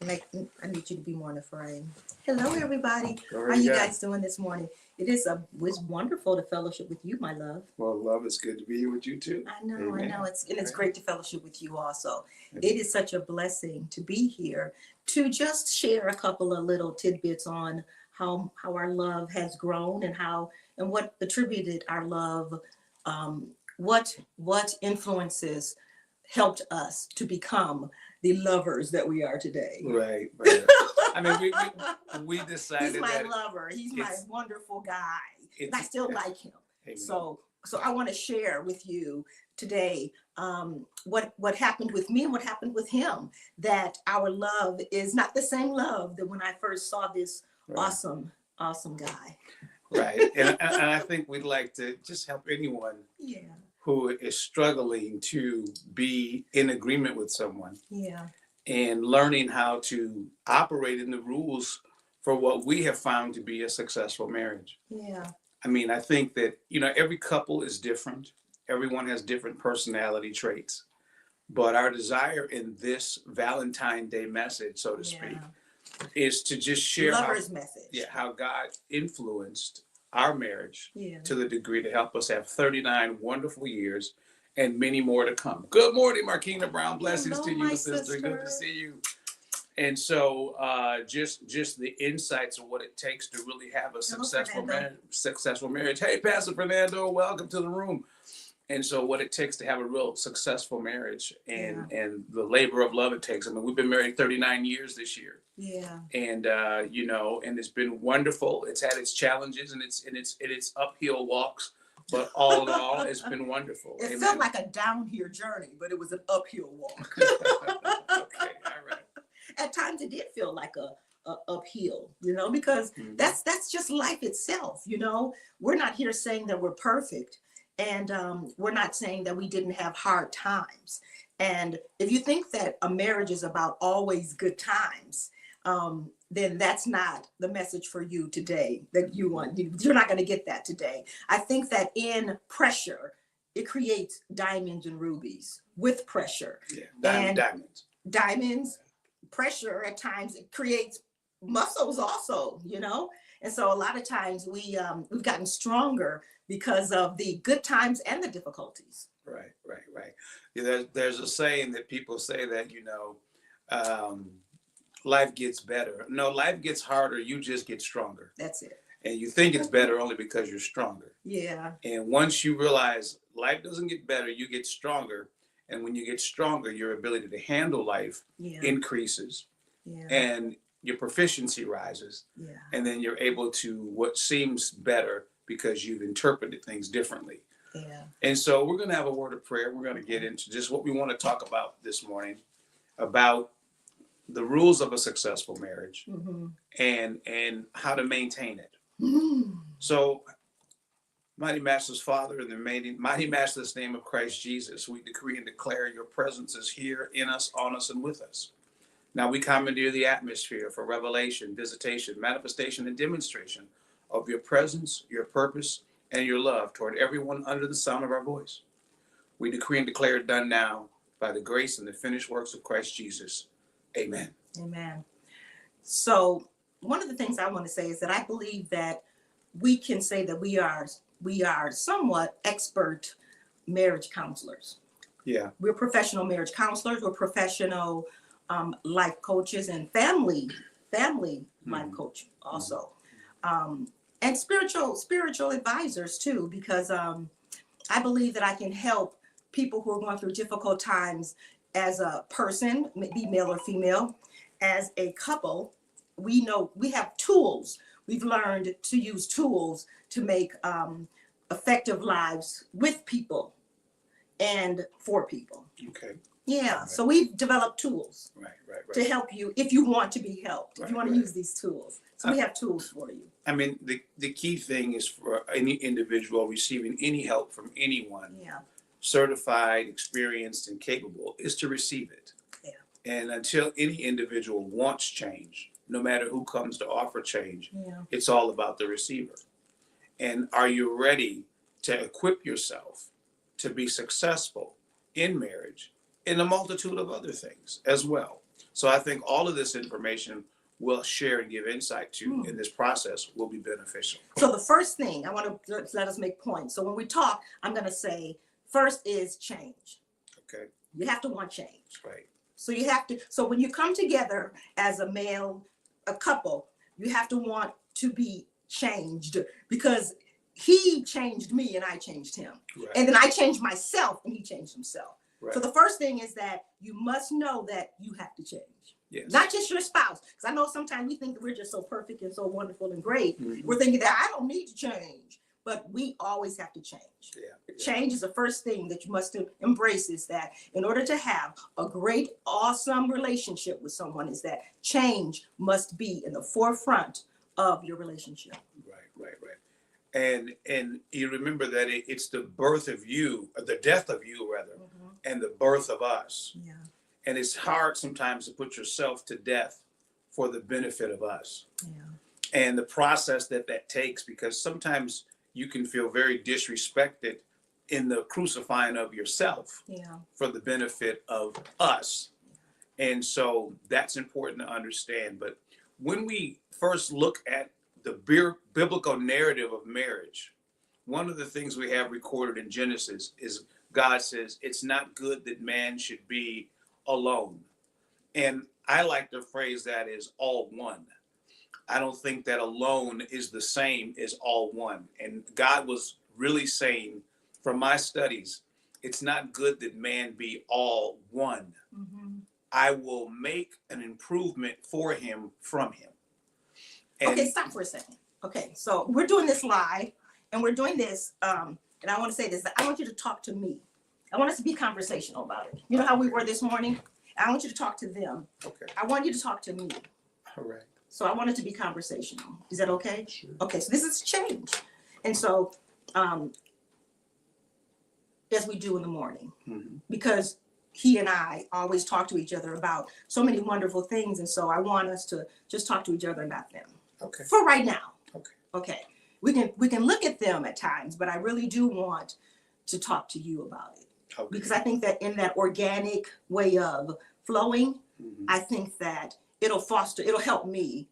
Like, I need you to be more in the frame. Hello, everybody. How How you guys doing this morning? It's wonderful to fellowship with you, my love. Well, love, it's good to be here with you too. I know. Amen. It's great to fellowship with you also. Amen. It is such a blessing to be here to just share a couple of little tidbits on how our love has grown and what attributed our love, what influences helped us to become the lovers that we are today. Right. I mean, we decided he's my that lover. He's my wonderful guy. And I still like him. Amen. So I want to share with you today what happened with me and what happened with him. That our love is not the same love that when I first saw this awesome guy. Right. And I think we'd like to just help anyone who is struggling to be in agreement with someone. Yeah. And learning how to operate in the rules for what we have found to be a successful marriage. Yeah. I mean, I think that, every couple is different. Everyone has different personality traits. But our desire in this Valentine's Day message, so to speak, is to just share how God influenced our marriage to the degree to help us have 39 wonderful years and many more to come. Good morning, Marquina Brown. Blessings to you, sister. Good to see you. And so just the insights of what it takes to really have a successful marriage. Hey, Pastor Fernando, welcome to the room. And so what it takes to have a real successful marriage and the labor of love it takes. I mean, we've been married 39 years this year. Yeah. And and it's been wonderful. It's had its challenges and its uphill walks, but all in all, it's been wonderful. It felt like a downhill journey, but it was an uphill walk. Okay, all right. At times it did feel like a uphill, because that's just life itself. We're not here saying that we're perfect, and we're not saying that we didn't have hard times. And if you think that a marriage is about always good times, then that's not the message for you today that you want. You're not going to get that today. I think that in pressure, it creates diamonds and rubies with pressure. Yeah, diamonds, pressure at times it creates muscles also, And so a lot of times we've gotten stronger because of the good times and the difficulties. Right. Yeah, there's a saying that people say that, life gets better. No, life gets harder. You just get stronger. That's it. And you think it's better only because you're stronger. Yeah. And once you realize life doesn't get better, you get stronger. And when you get stronger, your ability to handle life increases. Yeah. And your proficiency rises. Yeah. And then you're able to what seems better because you've interpreted things differently. Yeah. And so we're going to have a word of prayer. We're going to get into just what we want to talk about this morning, about the rules of a successful marriage and how to maintain it. So, mighty Master's Father, in the mighty Master's name of Christ Jesus, we decree and declare your presence is here in us, on us, and with us. Now we commandeer the atmosphere for revelation, visitation, manifestation, and demonstration of your presence, your purpose, and your love toward everyone under the sound of our voice. We decree and declare it done now by the grace and the finished works of Christ Jesus. Amen. Amen. So one of the things I want to say is that I believe that we can say that we are somewhat expert marriage counselors. Yeah. We're professional marriage counselors. We're professional life coaches and family life coach also. And spiritual advisors too, because I believe that I can help people who are going through difficult times as a person, be male or female, as a couple. We know we have tools. We've learned to use tools to make effective lives with people and for people. Okay. Yeah. Right. So we've developed tools right. to help you if you want to be helped, if you want to use these tools. So we have tools for you. I mean, the key thing is for any individual receiving any help from anyone, certified, experienced, and capable, is to receive it. Yeah. And until any individual wants change, no matter who comes to offer change, it's all about the receiver. And are you ready to equip yourself to be successful in marriage, in a multitude of other things as well? So I think all of this information we'll share and give insight to in this process will be beneficial. So the first thing I want to let us make points. So when we talk, I'm going to say first is change. Okay. You have to want change. Right. So you have to, so when you come together as a male, a couple, you have to want to be changed, because he changed me and I changed him. Right. And then I changed myself and he changed himself. Right. So the first thing is that you must know that you have to change. Yes. Not just your spouse. Because I know sometimes we think that we're just so perfect and so wonderful and great. Mm-hmm. We're thinking that I don't need to change. But we always have to change. Yeah. Change is the first thing that you must embrace, is that in order to have a great, awesome relationship with someone, is that change must be in the forefront of your relationship. Right. And you remember that it's the birth of you, or the death of you rather, and the birth of us. Yeah. And it's hard sometimes to put yourself to death for the benefit of us. Yeah. And the process that takes, because sometimes you can feel very disrespected in the crucifying of yourself for the benefit of us. And so that's important to understand. But when we first look at the biblical narrative of marriage, one of the things we have recorded in Genesis is God says it's not good that man should be alone. And I like to phrase that as all one. I don't think that alone is the same as all one. And God was really saying, from my studies, it's not good that man be all one. Mm-hmm. I will make an improvement for him from him. And okay, stop for a second. Okay, so we're doing this live, and we're doing this, and I want to say this, that I want you to talk to me. I want us to be conversational about it. You know how we were this morning? I want you to talk to them. Okay. I want you to talk to me. All right. So I want it to be conversational. Is that okay? Sure. Okay, so this is change. And so, as we do in the morning, because he and I always talk to each other about so many wonderful things. And so I want us to just talk to each other about them. Okay. For right now. Okay. Okay. We can look at them at times, but I really do want to talk to you about it. Okay. Because I think that in that organic way of flowing, I think that it'll help me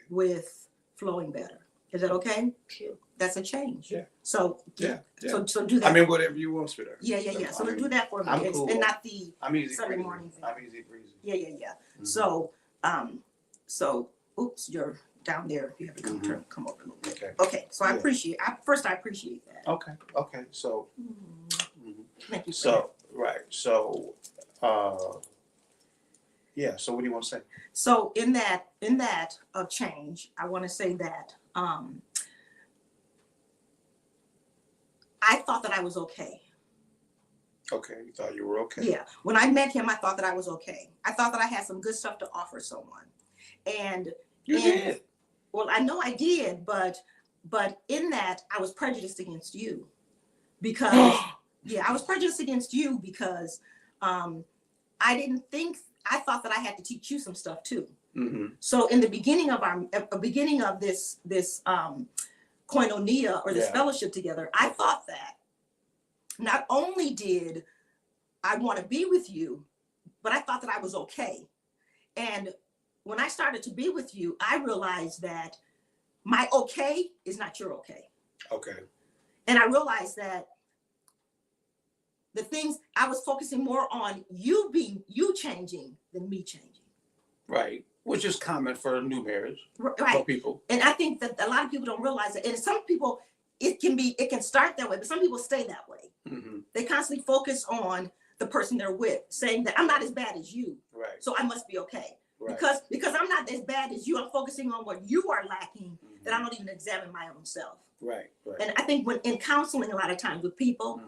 with flowing better. Is that okay? Sure. That's a change. Yeah. So yeah. So do that. I mean, whatever you want, sweetheart. Yeah. So do that for me. I'm cool. And not the I'm easy Sunday breezy. morning thing. I'm easy breezy. Yeah. Mm-hmm. So oops, you're down there. You have to come over a little bit. Okay. So I appreciate that. Okay. So thank you. So right. So yeah. So what do you want to say? So in that of change, I want to say that I thought that I was okay. Okay, you thought you were okay. Yeah. When I met him, I thought that I was okay. I thought that I had some good stuff to offer someone. And you did. Well, I know I did, but in that I was prejudiced against you because I was prejudiced against you because I thought that I had to teach you some stuff too. Mm-hmm. So in the beginning of this koinonia or this fellowship together, I thought that not only did I want to be with you, but I thought that I was okay. And when I started to be with you, I realized that my okay is not your okay. Okay. And I realized that the things I was focusing more on you changing than me changing. Right. Which is common for a new marriage. Right. For people. And I think that a lot of people don't realize it. And some people, it can start that way, but some people stay that way. Mm-hmm. They constantly focus on the person they're with, saying that I'm not as bad as you. Right. So I must be okay. Right. Because I'm not as bad as you, I'm focusing on what you are lacking, that I don't even examine my own self. Right. And I think when in counseling a lot of times with people,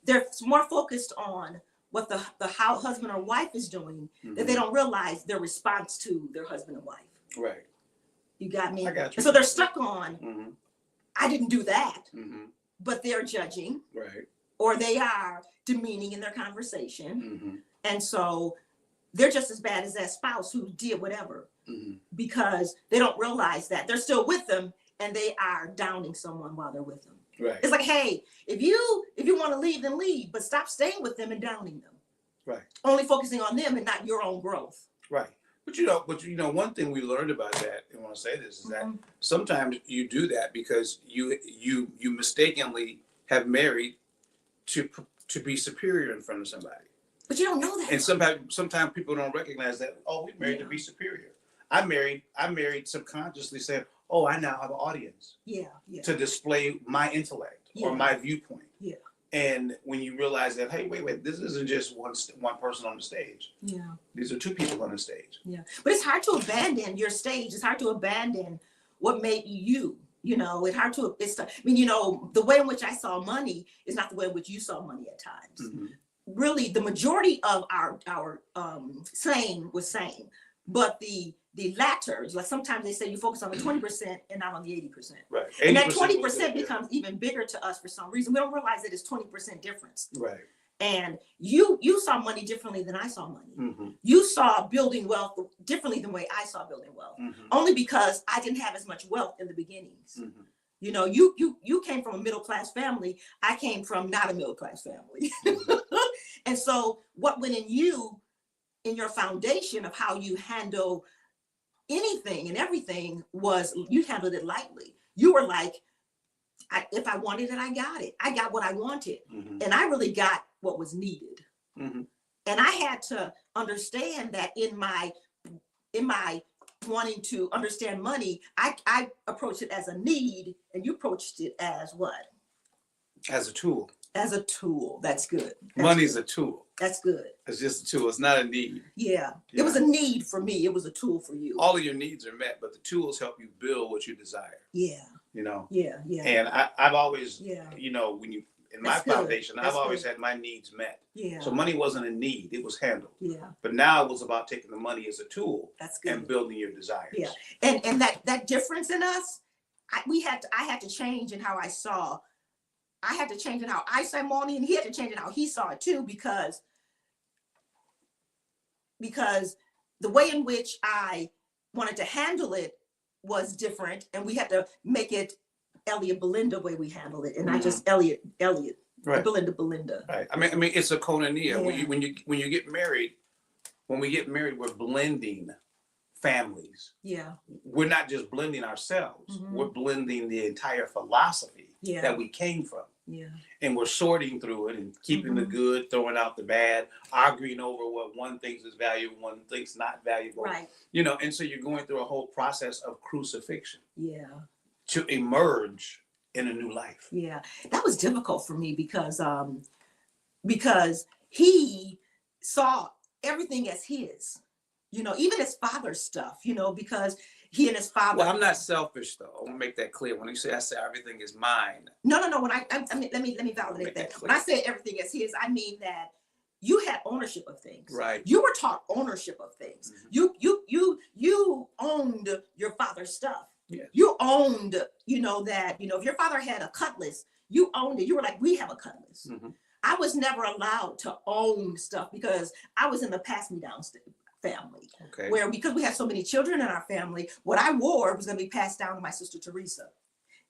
they're more focused on what the husband or wife is doing, that they don't realize their response to their husband and wife. Right. You got me? I got you. And so they're stuck on, I didn't do that, but they're judging. Right. Or they are demeaning in their conversation. And so they're just as bad as that spouse who did whatever, because they don't realize that they're still with them and they are downing someone while they're with them. Right. It's like, hey, if you want to leave, then leave, but stop staying with them and downing them. Right. Only focusing on them and not your own growth. Right. But one thing we learned about that, and I want to say this, is that sometimes you do that because you mistakenly have married to be superior in front of somebody. But you don't know that. And sometimes people don't recognize that. Oh, we married to be superior. I married subconsciously saying, oh, I now have an audience. Yeah. To display my intellect or my viewpoint. Yeah. And when you realize that, hey, wait, this isn't just one person on the stage. Yeah. These are two people on the stage. Yeah. But it's hard to abandon your stage. It's hard to abandon what made you. It's hard to. The way in which I saw money is not the way in which you saw money at times. Mm-hmm. Really, the majority of our saying was same, but the latter, like sometimes they say you focus on the 20% and not on the 80%. Right. And that 20% becomes even bigger to us for some reason. We don't realize that it's 20% difference. Right. And you saw money differently than I saw money. Mm-hmm. You saw building wealth differently than the way I saw building wealth. Mm-hmm. Only because I didn't have as much wealth in the beginnings. Mm-hmm. You came from a middle-class family. I came from not a middle-class family. And so what went in your foundation of how you handle anything and everything was you handled it lightly. You were like, if I wanted it, I got it. I got what I wanted. Mm-hmm. And I really got what was needed. Mm-hmm. And I had to understand that in my wanting to understand money, I approached it as a need, and you approached it as what? As a tool. As a tool. That's good. Money's a tool. That's good. It's just a tool. It's not a need. Yeah. It was a need for me. It was a tool for you. All of your needs are met, but the tools help you build what you desire. Yeah. Yeah. And I've always, yeah. when you, in my That's good. foundation, That's I've always good. had my needs met. Yeah. So money wasn't a need, it was handled. Yeah. But now it was about taking the money as a tool That's good. and building your desires. Yeah. And that difference in us, I had to change in how I saw. I had to change in how I saw money, and he had to change in how he saw it too, because the way in which I wanted to handle it was different, and we had to make it Elliot Belinda way we handle it, and not just Elliot, Right. Belinda. Right. I mean, it's a koinonia. Yeah. When you get married, we're blending families. Yeah. We're not just blending ourselves. Mhm. We're blending the entire philosophy Yeah. that we came from. Yeah. And we're sorting through it and keeping the good, throwing out the bad, arguing over what one thinks is valuable, one thinks not valuable. Right. And so you're going through a whole process of crucifixion Yeah. to emerge in a new life. Yeah. That was difficult for me because he saw everything as his, even his father's stuff, because he and his father. Well, I'm not selfish though. I want to make that clear. When you say I say everything is mine. No. When I mean, let me validate that. When I say everything as his, I mean that you had ownership of things. Right. You were taught ownership of things. Mm-hmm. You owned your father's stuff. Yeah. You owned, that, if your father had a cutlass, you owned it. You were like, we have a cutlass. Mm-hmm. I was never allowed to own stuff because I was in the pass me down family. Okay. Where because we had so many children in our family, what I wore was going to be passed down to my sister Teresa.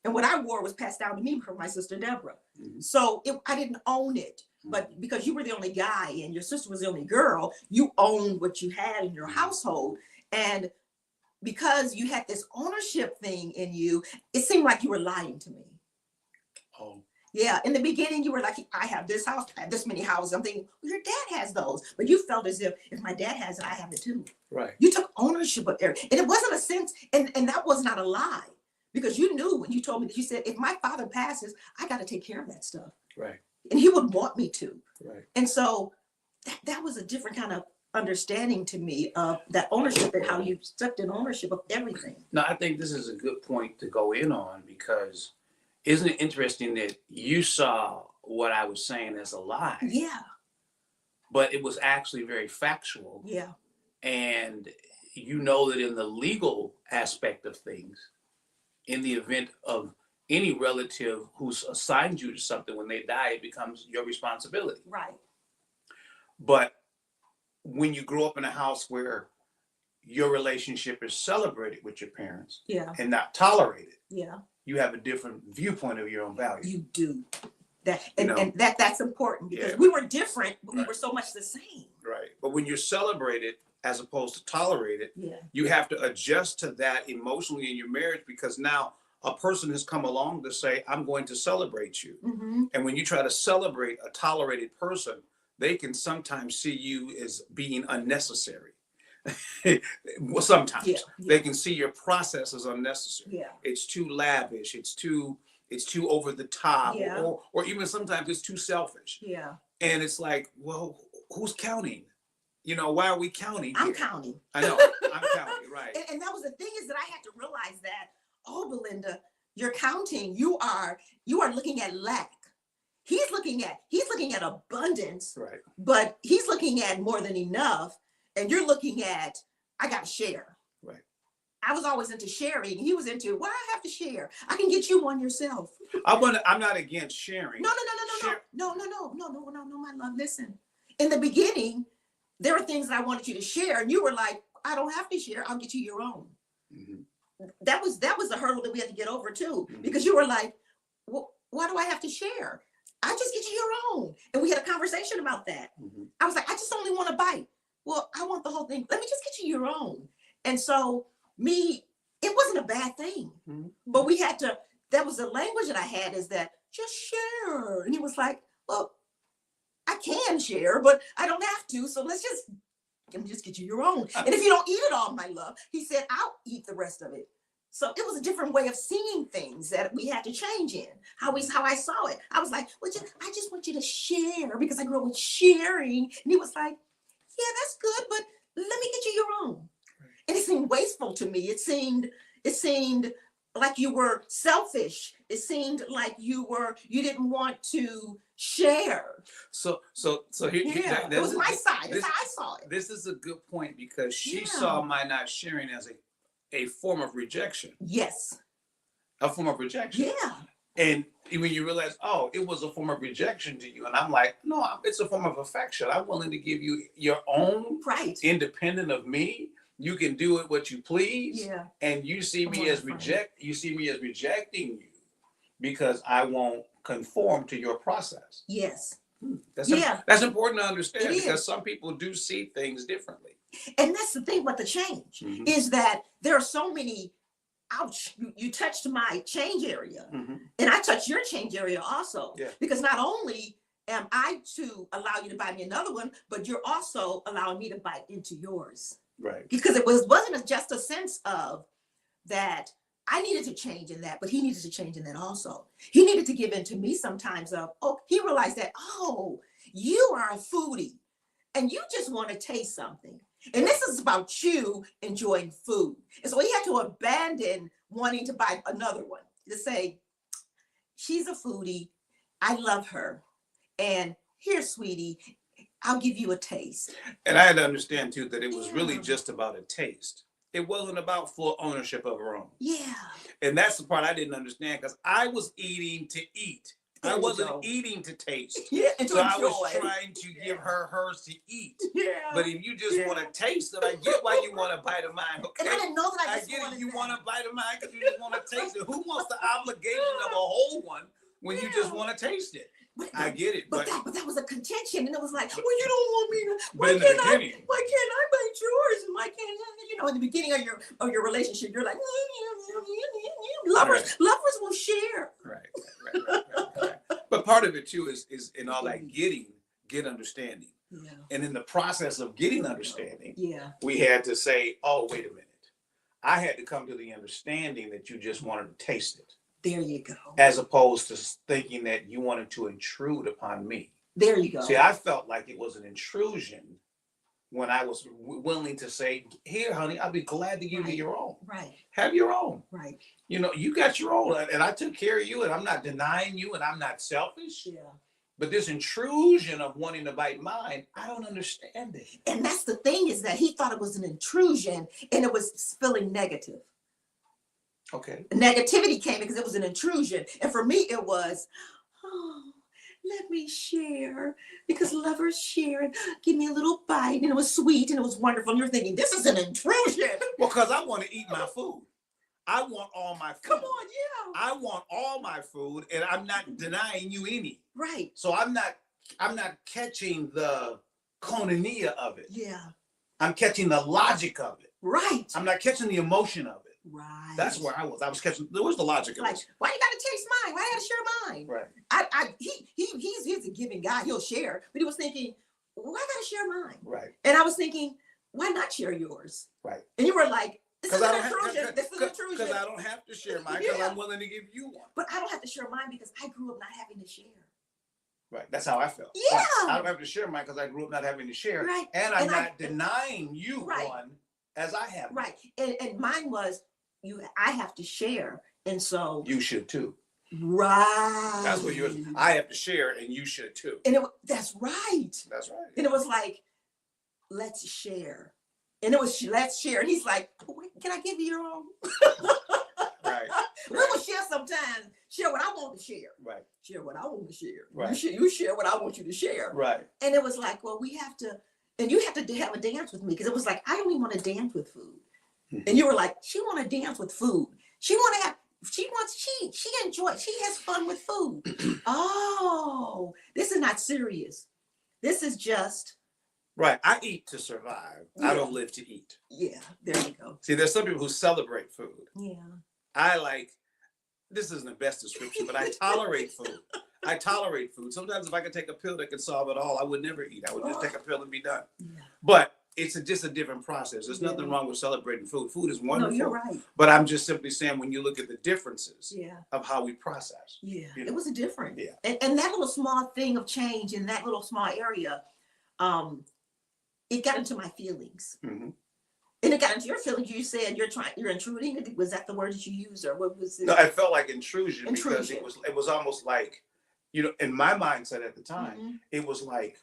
And what I wore was passed down to me from my sister Deborah. Mm-hmm. So I didn't own it. Mm-hmm. But because you were the only guy and your sister was the only girl, you owned what you had in your household. And because you had this ownership thing in you, it seemed like you were lying to me. Oh. Yeah, in the beginning, you were like, I have this house, I have this many houses. I'm thinking, well, your dad has those. But you felt as if my dad has it, I have it too. Right. You took ownership of everything. And it wasn't a sense, and that was not a lie. Because you knew when you told me that, you said, if my father passes, I got to take care of that stuff. Right. And he would want me to. Right. And so that was a different kind of understanding to me of that ownership and how you stepped in ownership of everything. No, I think this is a good point to go in on, because isn't it interesting that you saw what I was saying as a lie? Yeah. But it was actually very factual. Yeah. And that in the legal aspect of things, in the event of any relative who's assigned you to something, when they die, it becomes your responsibility. Right. But when you grow up in a house where your relationship is celebrated with your parents, yeah, and not tolerated, yeah, you have a different viewpoint of your own value. You do. And that's important, because we were different, but we were so much the same. Right. But when you're celebrated as opposed to tolerate it. Yeah. You have to adjust to that emotionally in your marriage, because now a person has come along to say, I'm going to celebrate you. Mm-hmm. And when you try to celebrate a tolerated person, they can sometimes see you as being unnecessary. Well, sometimes Yeah. they can see your process as unnecessary. Yeah. It's too lavish. It's too over the top, Yeah. or even sometimes it's too selfish. Yeah. And it's like, well, who's counting? Why are we counting I'm here? counting. I know, I'm counting, right. And that was the thing, is that I had to realize that, oh, Belinda, you're counting. You are looking at lack. He's looking at abundance, Right. but he's looking at more than enough. And you're looking at, I got to share. Right. I was always into sharing. He was into, why I have to share? I can get you one yourself. I'm not against sharing. No, my love. Listen, in the beginning, there were things that I wanted you to share, and you were like, I don't have to share. I'll get you your own. Mm-hmm. That was the hurdle that we had to get over too, Mm-hmm. because you were like, well, why do I have to share? I just get you your own. And we had a conversation about that. Mm-hmm. I was like, I just only want a bite. Well, I want the whole thing. Let me just get you your own. And so it wasn't a bad thing, Mm-hmm. but we had to, that was the language that I had, is that just share. And he was like, well, I can share, but I don't have to. So let me just get you your own. And if you don't eat it all, my love, he said, I'll eat the rest of it. So it was a different way of seeing things that we had to change in how I saw it. I was like, I just want you to share, because I grew up with sharing. And he was like, yeah, that's good, but let me get you your own. Right. And it seemed wasteful to me. It seemed like you were selfish. It seemed like you didn't want to share. So here, yeah, it was my side. That's how I saw it. This is a good point, because she Yeah. saw my not sharing as a form of rejection. Yes. A form of rejection. Yeah. And when you realize, oh, it was a form of rejection to you, and I'm like, no, it's a form of affection. I'm willing to give you your own, right, independent of me. You can do it what you please. Yeah. And you see me as rejecting you because I won't conform to your process. Yes. That's important to understand, because some people do see things differently. And that's the thing about the change, Mm-hmm. is that there are so many, ouch, you touched my change area, mm-hmm. and I touched your change area also. Yeah. Because not only am I to allow you to buy me another one, but you're also allowing me to bite into yours. Right. Because it wasn't just a sense of that I needed to change in that, but he needed to change in that also. He needed to give in to me sometimes of, he realized that, you are a foodie and you just want to taste something. And this is about you enjoying food. And so he had to abandon wanting to buy another one, to say, she's a foodie. I love her. And here, sweetie, I'll give you a taste. And I had to understand too that it was really just about a taste. It wasn't about full ownership of her own. Yeah. And that's the part I didn't understand, because I was eating to eat. I wasn't eating to taste. Yeah, and so I was trying to give her hers to eat. Yeah. But if you just want to taste it, I get why you want a bite of mine. Okay. And I didn't know that I just get it. You want a bite of mine because you just want to taste it. Who wants the obligation of a whole one when you just want to taste it? I get it. But that was a contention, and it was like, well, you don't want me to. Why can't I bite yours? And why can't in the beginning of your relationship, you're like, lovers will share. Right. But part of it too is in all that get understanding. Yeah. And in the process of getting understanding, we had to say, oh, wait a minute. I had to come to the understanding that you just wanted to taste it. There you go. As opposed to thinking that you wanted to intrude upon me. There you go. See, I felt like it was an intrusion when I was willing to say, here, honey, I'll be glad to give you your own. Right. Have your own. Right. You got your own, and I took care of you, and I'm not denying you, and I'm not selfish. Yeah. But this intrusion of wanting to bite mine, I don't understand it. And that's the thing, is that he thought it was an intrusion, and it was feeling negative. Okay. Negativity came because it was an intrusion. And for me, it was, let me share, because lovers share and give me a little bite. And it was sweet and it was wonderful. And you're thinking, this is an intrusion. Well, because I want to eat my food. I want all my food. Come on, yeah. I want all my food, and I'm not denying you any. Right. So I'm not catching the koinonia of it. Yeah. I'm catching the logic of it. Right. I'm not catching the emotion of it. Right. That's where I was. I was catching. There was the logic of Like, it. why you gotta taste mine? Why you gotta share mine? Right. He's a giving guy. He'll share, but he was thinking, why gotta share mine? Right. And I was thinking, why not share yours? Right. And you were like, this is Because an intrusion. This is an intrusion. Because I don't have to share mine because Yeah. I'm willing to give you one. But I don't have to share mine because I grew up not having to share. Right. That's how I felt. Yeah. I don't have to share mine because I grew up not having to share. Right. And I'm And not denying you Right. one as I have. Right. And mine was I have to share. And so You should too. right. That's what yours. I have to share and you should too. And that's right. That's right. And it was like, let's share. And it was let's share. And he's like, wait, can I give you your own? Right. We will share sometimes. Share what I want to share. Right. Share what I want to share. Right. You share what I want you to share. Right. And it was like, well, we have to, and you have to have a dance with me because it was like, I don't even want to dance with food. And you were like, she want to dance with food. She enjoys, she has fun with food. Oh, this is not serious. This is just. Right. I eat to survive. Yeah. I don't live to eat. Yeah, there you go. See, there's some people who celebrate food. Yeah. This isn't the best description, but I tolerate food. I tolerate food. Sometimes if I could take a pill that could solve it all, I would never eat. I would just take a pill and be done. Yeah. But it's just a different process. There's Yeah. nothing wrong with celebrating food. Food is wonderful. No, you're right. But I'm just simply saying when you look at the differences Yeah. of how we process. Yeah. You know? It was a different. Yeah. And that little small thing of change in that little small area, it got into my feelings. Mm-hmm. And it got into your feelings. You said you're intruding. Was that the word that you used, or what was it? No, I felt like intrusion because Intrusion. it was almost like, in my mindset at the time, Mhm. it was like,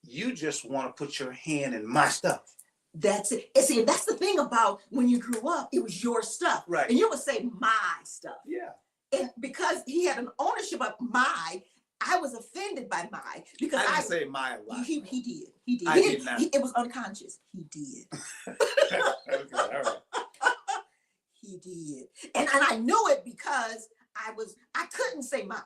you just want to put your hand in my stuff. That's it. And see, that's the thing about when you grew up, it was your stuff. Right. And you would say my stuff. Yeah. And because he had an ownership of my, I was offended by my because I didn't say my a lot. he did. He did. I He did didn't- not. it was unconscious. He did. Okay, all right. He did. And I knew it because I couldn't say my.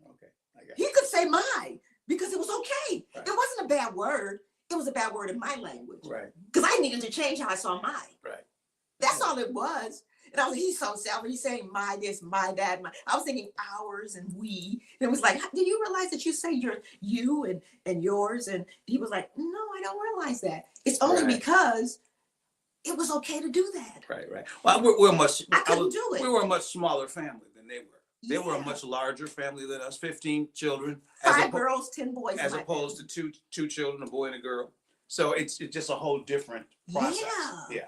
Okay. I got He it. could say my because it was okay. Right. It wasn't a bad word. It was a bad word in my language. Right. Because I needed to change how I saw my. Right. That's all it was. And I was like, he's so selfish. He's saying my this, my that, my. I was thinking ours and we. And it was like, did you realize that you say you and yours? And he was like, no, I don't realize that. It's only Right. because it was okay to do that. Right. Right. Well, we're much. I couldn't do it. We were a much smaller family than they were. They were a Yeah. much larger family than us. 15 children. 5 girls, 10 boys. as opposed to two children, a boy and a girl. So it's just a whole different process. Yeah.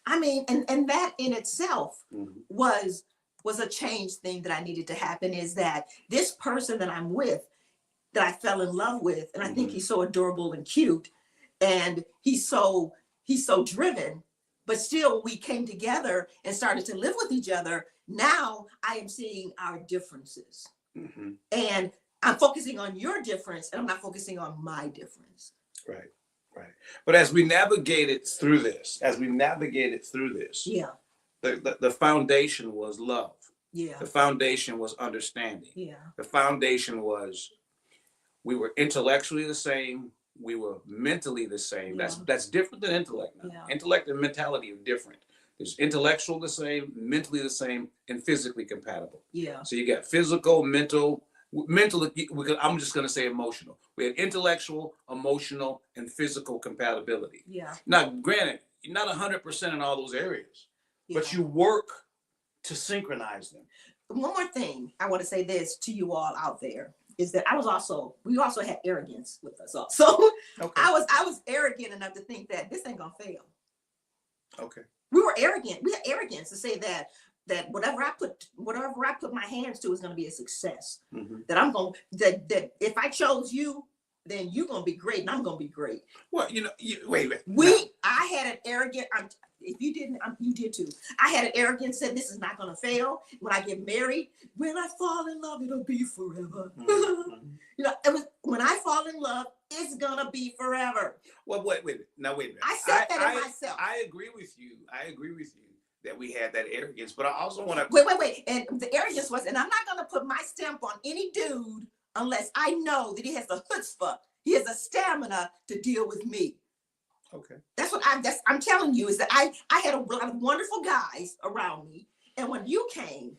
I mean, and that in itself Mhm. was a change thing that I needed to happen, is that this person that I'm with, that I fell in love with, and I think Mhm. he's so adorable and cute, and he's so driven, but still we came together and started to live with each other. Now I am seeing our differences, Mhm. and I'm focusing on your difference, and I'm not focusing on my difference. Right. Right. But as we navigated through this, Yeah, the foundation was love. yeah, The foundation was understanding. yeah, The foundation was we were intellectually the same. We were mentally the same. Yeah. That's different than intellect now. Yeah. Intellect and mentality are different. There's intellectual the same, mentally the same, and physically compatible. yeah, So you got physical, mental, I'm just going to say emotional. We had intellectual, emotional, and physical compatibility. yeah. Now, granted, you're not 100% in all those areas, but Yeah. you work to synchronize them. One more thing I want to say this to you all out there is that we also had arrogance with us also. Okay. I was arrogant enough to think that this ain't gonna fail. Okay. We were arrogant. We had arrogance to say that whatever I put my hands to is gonna be a success. Mm-hmm. That if I chose you, then you're gonna be great and I'm gonna be great. Well, wait a minute. I had an arrogant. If you didn't, you did too. I had an arrogance, said this is not gonna fail. When I get married, when I fall in love, it'll be forever. Mhm. It was when I fall in love, it's gonna be forever. Well, wait a minute. Now, wait a minute. I said that in myself. I agree with you. That we had that arrogance, but I also want to. Wait. And the arrogance was, and I'm not gonna put my stamp on any dude unless I know that he has the chutzpah, he has the stamina to deal with me. Okay. That's what I'm telling you, is that I had a lot of wonderful guys around me. And when you came,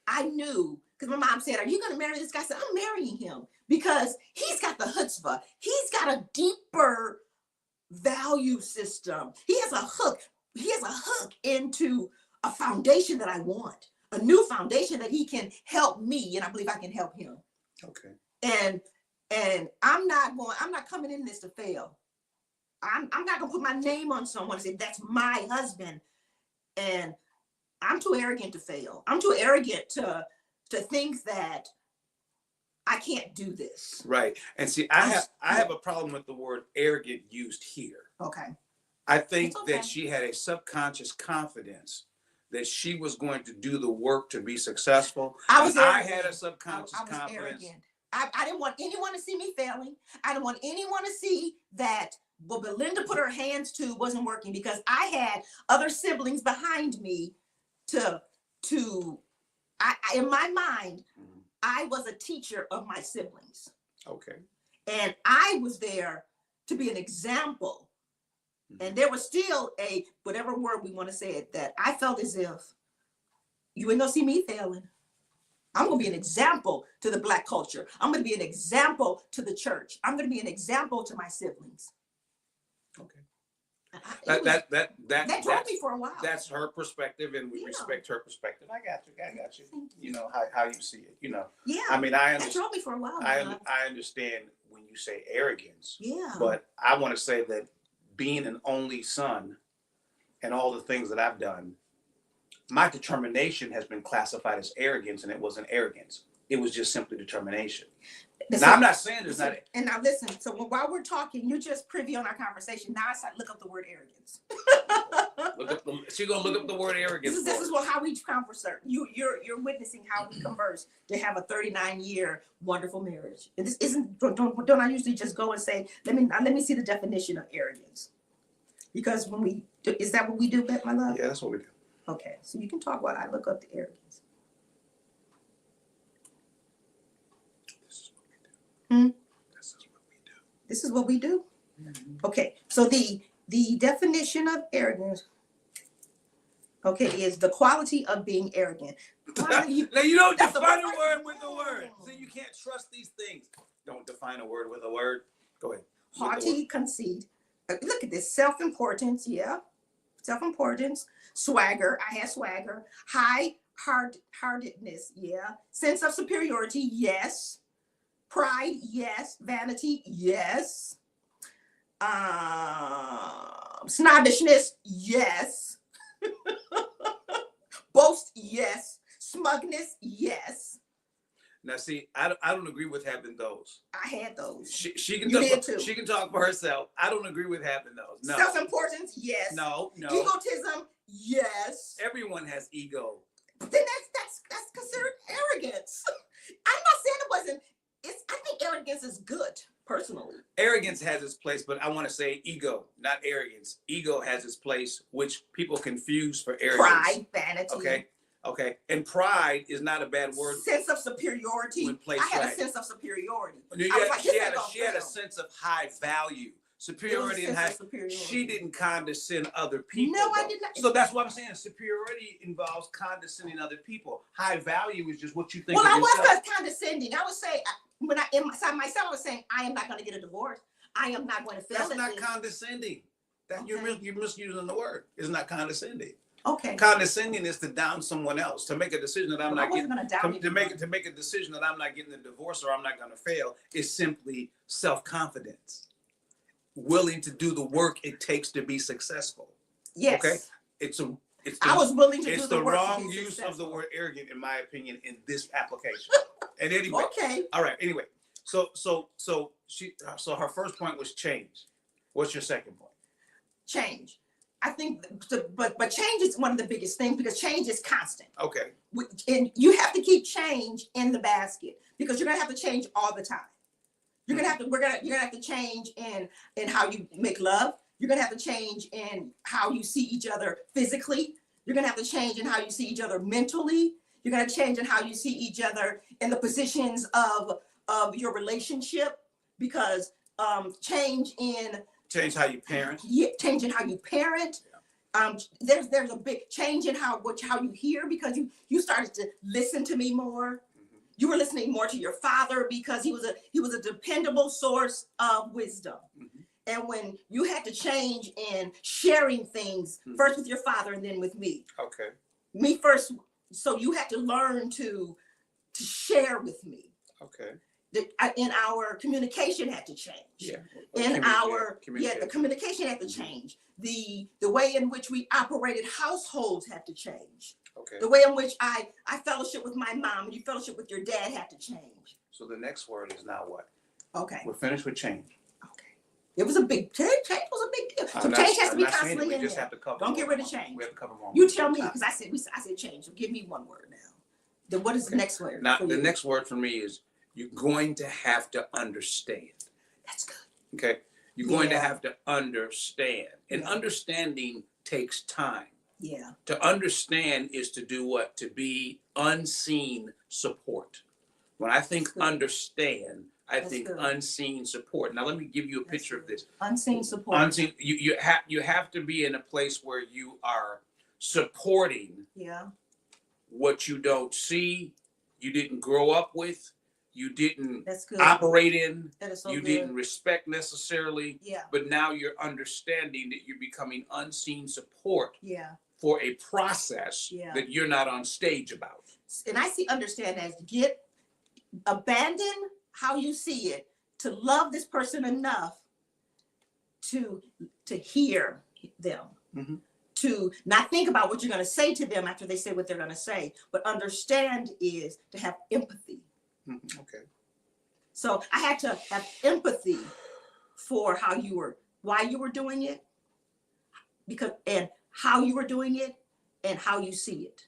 I knew, because my mom said, "Are you going to marry this guy?" I said, "I'm marrying him because he's got the chutzpah. He's got a deeper value system. He has a hook. He has a hook into a foundation that I want, a new foundation that he can help me, and I believe I can help him." Okay. And I'm not coming in this to fail. I'm not gonna put my name on someone and say that's my husband. And I'm too arrogant to fail. I'm too arrogant to think that I can't do this. Right. And see, I have a problem with the word arrogant used here. Okay. I think It's okay. that she had a subconscious confidence that she was going to do the work to be successful. I had a subconscious I was confidence. arrogant. I didn't want anyone to see me failing. I didn't want anyone to see that what Belinda put her hands to wasn't working, because I had other siblings behind me in my mind, I was a teacher of my siblings. Okay. And I was there to be an example. And there was still whatever word we want to say it, that I felt as if you ain't gonna see me failing. I'm gonna be an example to the Black culture. I'm gonna be an example to the church. I'm gonna be an example to my siblings. Okay. That drove me for a while. That's her perspective, and we respect her perspective. I got you. You know how you see it. You know. Yeah. I mean, that drove me for a while. I understand when you say arrogance. Yeah. But I want to say that being an only son and all the things that I've done, my determination has been classified as arrogance, and it wasn't arrogance. It was just simply determination. Now, I'm not saying there's not. And now listen, so while we're talking, you just privy on our conversation. Now I start look up the word arrogance. She's gonna look up the word arrogance. This is how we converse. You're witnessing how we converse to have a 39-year wonderful marriage. And this isn't. Don't I usually just go and say, let me see the definition of arrogance? Because is that what we do, my love? Yeah, that's what we do. Okay, so you can talk while I look up the arrogance. This is what we do. Mm-hmm. Okay, so the definition of arrogance, okay, is the quality of being arrogant. Now you don't define a word with a word. So you can't trust these things. Don't define a word with a word. Go ahead. Haughty conceit. Look at this. Self-importance, yeah. Self-importance. Swagger. I had swagger. High-heartedness, yeah. Sense of superiority, yes. Pride, yes. Vanity, yes. Snobbishness, yes. Boast, yes. Smugness, yes. Now, see, I don't agree with having those. I had those. She can talk for herself. I don't agree with having those. No. Self-importance, yes. No. Egotism, yes. Everyone has ego. But then that's considered arrogance. I'm not saying it wasn't. I think arrogance is good, personally. Arrogance has its place, but I want to say ego, not arrogance. Ego has its place, which people confuse for arrogance. Pride, vanity. Okay. And pride is not a bad word. Sense of superiority. I had a sense of superiority. She had a sense of high value. Superiority and high. She didn't condescend other people. No, I did not. So that's what I'm saying. Superiority involves condescending other people. High value is just what you think. Well, I was condescending. I would say inside myself, I was saying, I am not going to get a divorce. I am not going to fail. That's not condescending. You're misusing the word. It's not condescending. Okay. Condescending is to down someone else, to make a decision that I'm not getting. To make a decision that I'm not getting a divorce or I'm not going to fail is simply self-confidence. Willing to do the work it takes to be successful. Yes. Okay. I was willing to do the work. It's the wrong use of the word arrogant, in my opinion, in this application. And anyway. Okay. All right. Anyway. So her first point was change. What's your second point? Change. I think, but change is one of the biggest things, because change is constant. Okay. And you have to keep change in the basket, because you're gonna have to change all the time. You're gonna have to change in how you make love. You're gonna have to change in how you see each other physically. You're gonna have to change in how you see each other mentally. You're gonna change in how you see each other in the positions of your relationship, because change in Change how you parent. Yeah, changing how you parent. There's a big change in how you hear, because you started to listen to me more. You were listening more to your father because he was a dependable source of wisdom. And when you had to change in sharing things first with your father and then with me. Okay. Me first, so you had to learn to share with me. Okay. In our communication had to change. Yeah. The communication had to change. The way in which we operated households had to change. Okay. The way in which I fellowship with my mom and you fellowship with your dad had to change. So the next word is now what? Okay. We're finished with change. Okay. It was a big change. Change was a big deal. So change has to be constantly in there. Don't get rid of change. We have to cover more. You tell me, because I said change. So give me one word now. Then what is the next word? Now the next word for me is you're going to have to understand. That's good. Okay. You're going to have to understand. And understanding takes time. Yeah. To understand is to do what? To be unseen support. When I think understand, I think unseen support. Now let me give you a picture of this. Unseen support. Unseen. You have to be in a place where you are supporting what you don't see, you didn't grow up with, you didn't operate in, you didn't respect necessarily, but now you're understanding that you're becoming unseen support for a process that you're not on stage about. And I see understand as abandon how you see it, to love this person enough to hear them. To not think about what you're going to say to them after they say what they're going to say, but understand is to have empathy. Okay. So I had to have empathy for why you were doing it, and how you were doing it, and how you see it.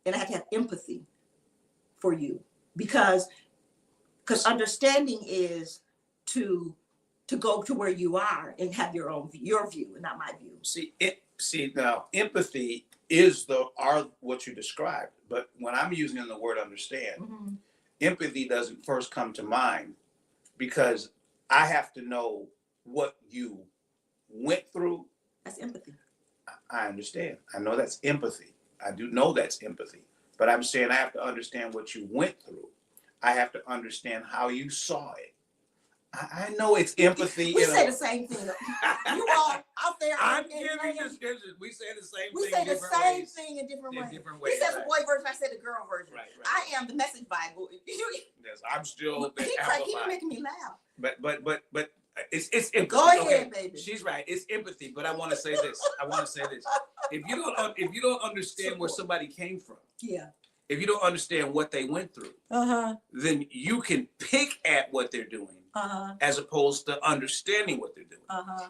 And I had to have empathy for you because understanding is to go to where you are and have your view and not my view. See now, empathy is what you described, but when I'm using the word understand, empathy doesn't first come to mind because I have to know what you went through. That's empathy. I understand. I know that's empathy. I do know that's empathy, but I'm saying I have to understand what you went through. I have to understand how you saw it. I know it's empathy. We say the same thing. You all out there. I'm giving descriptions. We say the same thing. We say the same thing in different ways. He says the boy version, I said the girl version. Right. I am the Message Bible. Yes, I'm still the He making me laugh. But it's empathy. Go ahead, baby. She's right. It's empathy. But I want to say this. If you don't understand where somebody came from, if you don't understand what they went through, then you can pick at what they're doing. As opposed to understanding what they're doing.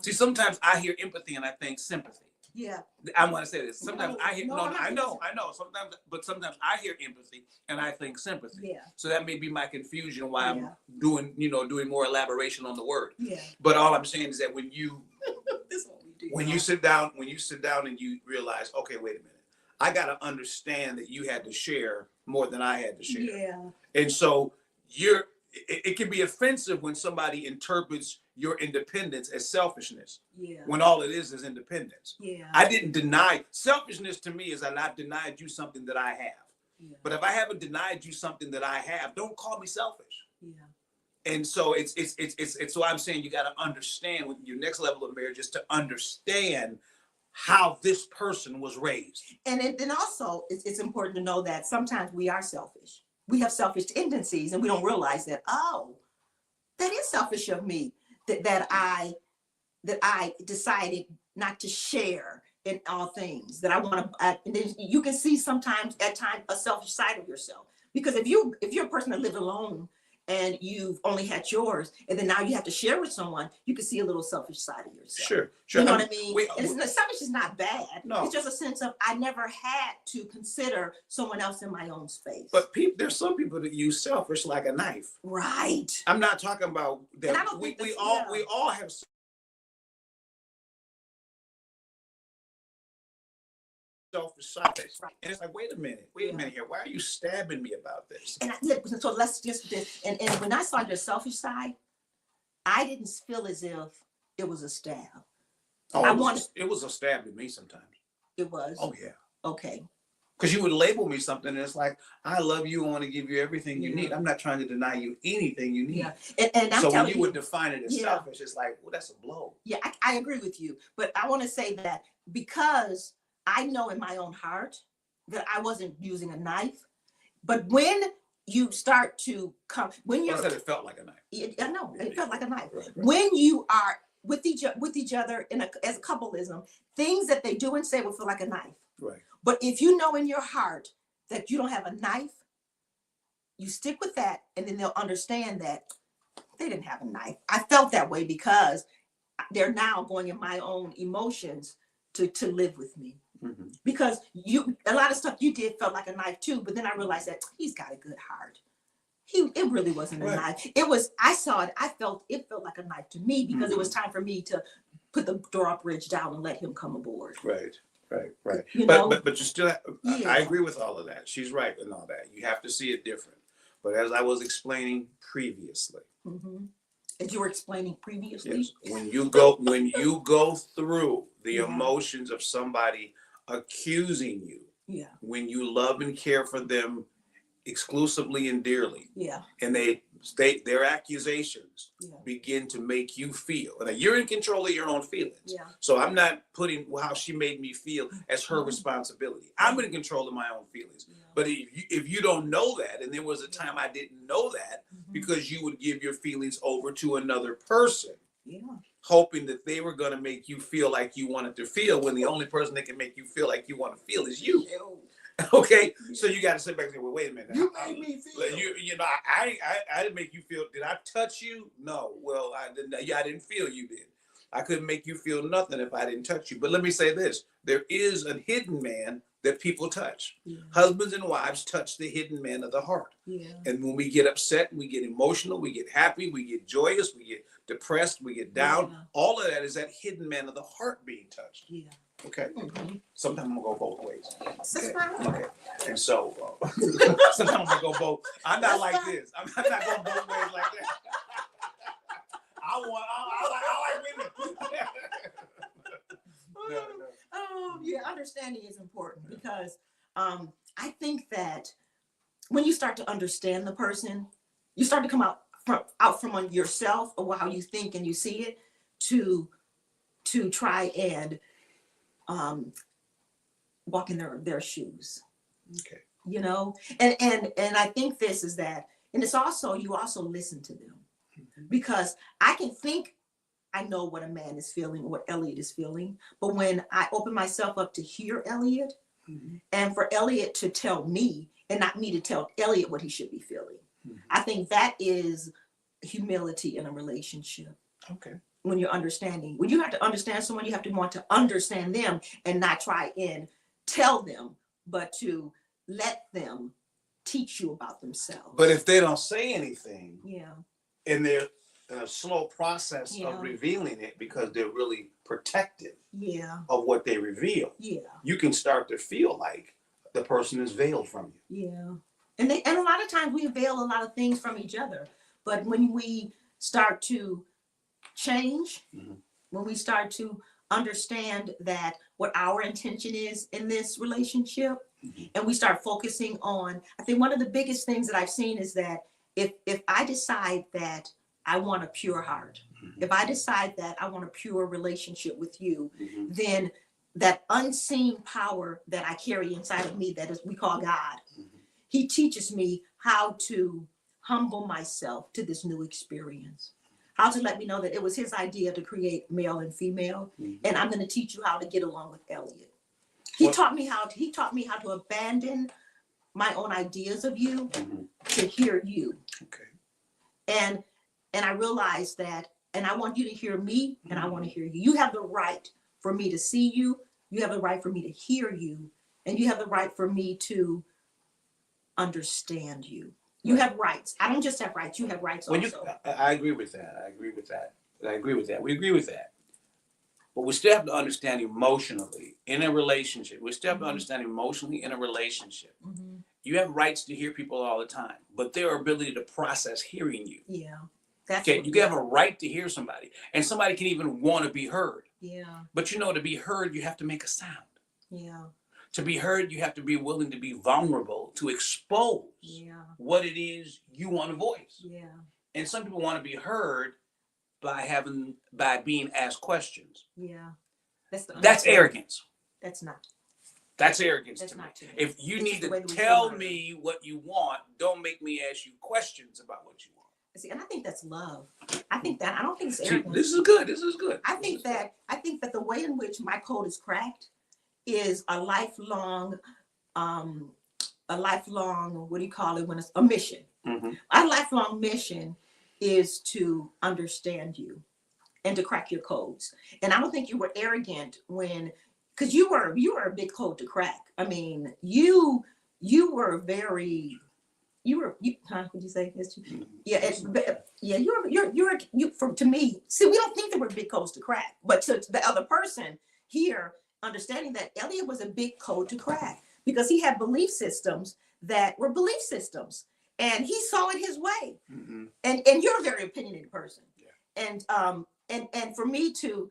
See, sometimes I hear empathy and I think sympathy. Yeah. I want to say this. Sometimes I hear I know. Sometimes I hear empathy and I think sympathy. Yeah. So that may be my confusion why I'm doing more elaboration on the word. Yeah. But all I'm saying is that when you this is what we do. when you sit down and you realize, okay, wait a minute, I got to understand that you had to share more than I had to share. Yeah. And so it can be offensive when somebody interprets your independence as selfishness. Yeah. When all it is independence. Yeah. I didn't deny. Selfishness to me is that I've denied you something that I have. Yeah. But if I haven't denied you something that I have, don't call me selfish. Yeah. And so it's so I'm saying you got to understand with your next level of marriage is to understand how this person was raised. And then also it's important to know that sometimes we are selfish. We have selfish tendencies and we don't realize that, that is selfish of me, that I decided not to share in all things, that I want to, and then you can see sometimes at times a selfish side of yourself. Because if you're a person that lived alone and you've only had yours, and then now you have to share with someone, you can see a little selfish side of yourself. Sure. You know what I mean? Selfish is not bad. No. It's just a sense of I never had to consider someone else in my own space. But there's some people that use selfish like a knife. Right. I'm not talking about that. And I don't think we all have selfish sides. Right. And it's like, wait a minute here. Why are you stabbing me about this? And so let's just and when I saw your selfish side, I didn't feel as if it was a stab. Oh, I it was, wanted- it was a stab to me sometimes. It was. Oh yeah. Okay. Because you would label me something, and it's like, I love you, I want to give you everything you need. I'm not trying to deny you anything you need. Yeah. And I'm so when telling you would define it as Yeah. selfish, it's like, well, that's a blow. Yeah, I agree with you. But I want to say that because I know in my own heart that I wasn't using a knife. But when you start to come, when I you're, said it felt like a knife. I know it felt like a knife. Right. When you are with each other as a coupleism, things that they do and say will feel like a knife. Right. But if you know in your heart that you don't have a knife, you stick with that, and then they'll understand that they didn't have a knife. I felt that way because they're now going in my own emotions to live with me. Mm-hmm. Because a lot of stuff you did felt like a knife too, but then I realized that he's got a good heart. It really wasn't a knife. It was, I saw it, it felt like a knife to me because it was time for me to put the drawbridge down and let him come aboard. Right. You know? But you still I agree with all of that. She's right and all that. You have to see it different. But as I was explaining previously. Mm-hmm. As you were explaining previously. Yes. When you go through the Yeah. emotions of somebody accusing you, Yeah. when you love and care for them exclusively and dearly, Yeah. and their accusations begin to make you feel, and you're in control of your own feelings. Yeah. So I'm not putting how she made me feel as her responsibility. I'm in control of my own feelings. Yeah. But if you don't know that, and there was a time I didn't know that, Mm-hmm. because you would give your feelings over to another person, Yeah. hoping that they were going to make you feel like you wanted to feel, when the only person that can make you feel like you want to feel is you. Okay, so you got to sit back and say, well, wait a minute. You made me feel. You know, I didn't make you feel. Did I touch you? No. Well, I didn't. Yeah, I didn't feel you did. I couldn't make you feel nothing if I didn't touch you. But let me say this: there is a hidden man that people touch. Yeah. Husbands and wives touch the hidden man of the heart. Yeah. And when we get upset, we get emotional, we get happy, we get joyous, we get depressed, we get down. Yeah. All of that is that hidden man of the heart being touched. Yeah. Okay. Mm-hmm. Sometimes I'm gonna go both ways. That's Okay. fine. Okay. And so sometimes I'm gonna go both. I'm not like this. I'm not going both ways like that. I like women. No. Oh, yeah, understanding is important because I think that when you start to understand the person, you start to come out from on yourself or how you think and you see it to try and walk in their shoes. Okay. You know, and I think this is that, and it's also you also listen to them, because I can think I know what a man is feeling, what Elliot is feeling, but when I open myself up to hear Elliot, and for Elliot to tell me and not me to tell Elliot what he should be feeling, I think that is humility in a relationship. Okay. When you're understanding, when you have to understand someone, you have to want to understand them and not try and tell them, but to let them teach you about themselves. But if they don't say anything, yeah, and they're in a slow process Yeah. of revealing it because they're really protective yeah, of what they reveal, yeah, you can start to feel like the person is veiled from you. yeah. And a lot of times we veil a lot of things from each other. But when we start to change, when we start to understand that what our intention is in this relationship, and we start focusing on, I think one of the biggest things that I've seen is that if I decide that I want a pure heart, if I decide that I want a pure relationship with you, then that unseen power that I carry inside of me, that is we call God, he teaches me how to humble myself to this new experience, how to let me know that it was his idea to create male and female, and I'm going to teach you how to get along with Elliot. He taught me how to abandon my own ideas of you to hear you. Okay. And I realized that, and I want you to hear me, and I want to hear you. You have the right for me to see you. You have the right for me to hear you, and you have the right for me to understand you. You have rights. I don't just have rights. You have rights also. I agree with that. I agree with that. We agree with that. But we still have to understand emotionally in a relationship. We still have to understand emotionally in a relationship. You have rights to hear people all the time, but their ability to process hearing you. Yeah. That's Okay, what, you can have a right to hear somebody, and somebody can even want to be heard. yeah, But you know, to be heard, you have to make a sound. yeah, To be heard, you have to be willing to be vulnerable, to expose yeah, what it is you want to voice. yeah, And some people want to be heard by being asked questions. yeah. That's the That's understanding. arrogance. That's not. That's arrogance That's to me. not to me. If you It's need just the to way that we tell learn. me what you want, don't make me ask you questions about what you want. See, and I think that's love. I think that I don't think it's See, arrogance. this is good. This is good. I think that the way in which my code is cracked is a lifelong, what do you call it when it's a mission. Mm-hmm. Our lifelong mission is to understand you and to crack your codes. And I don't think you were arrogant when, because you were a big code to crack. I mean, you were very, would you say this? Yeah, yeah, you to me, see, we don't think that we're big codes to crack, but to the other person here, understanding that Elliot was a big code to crack because he had belief systems that were belief systems and he saw it his way. Mm-hmm. And you're a very opinionated person. Yeah. And for me to,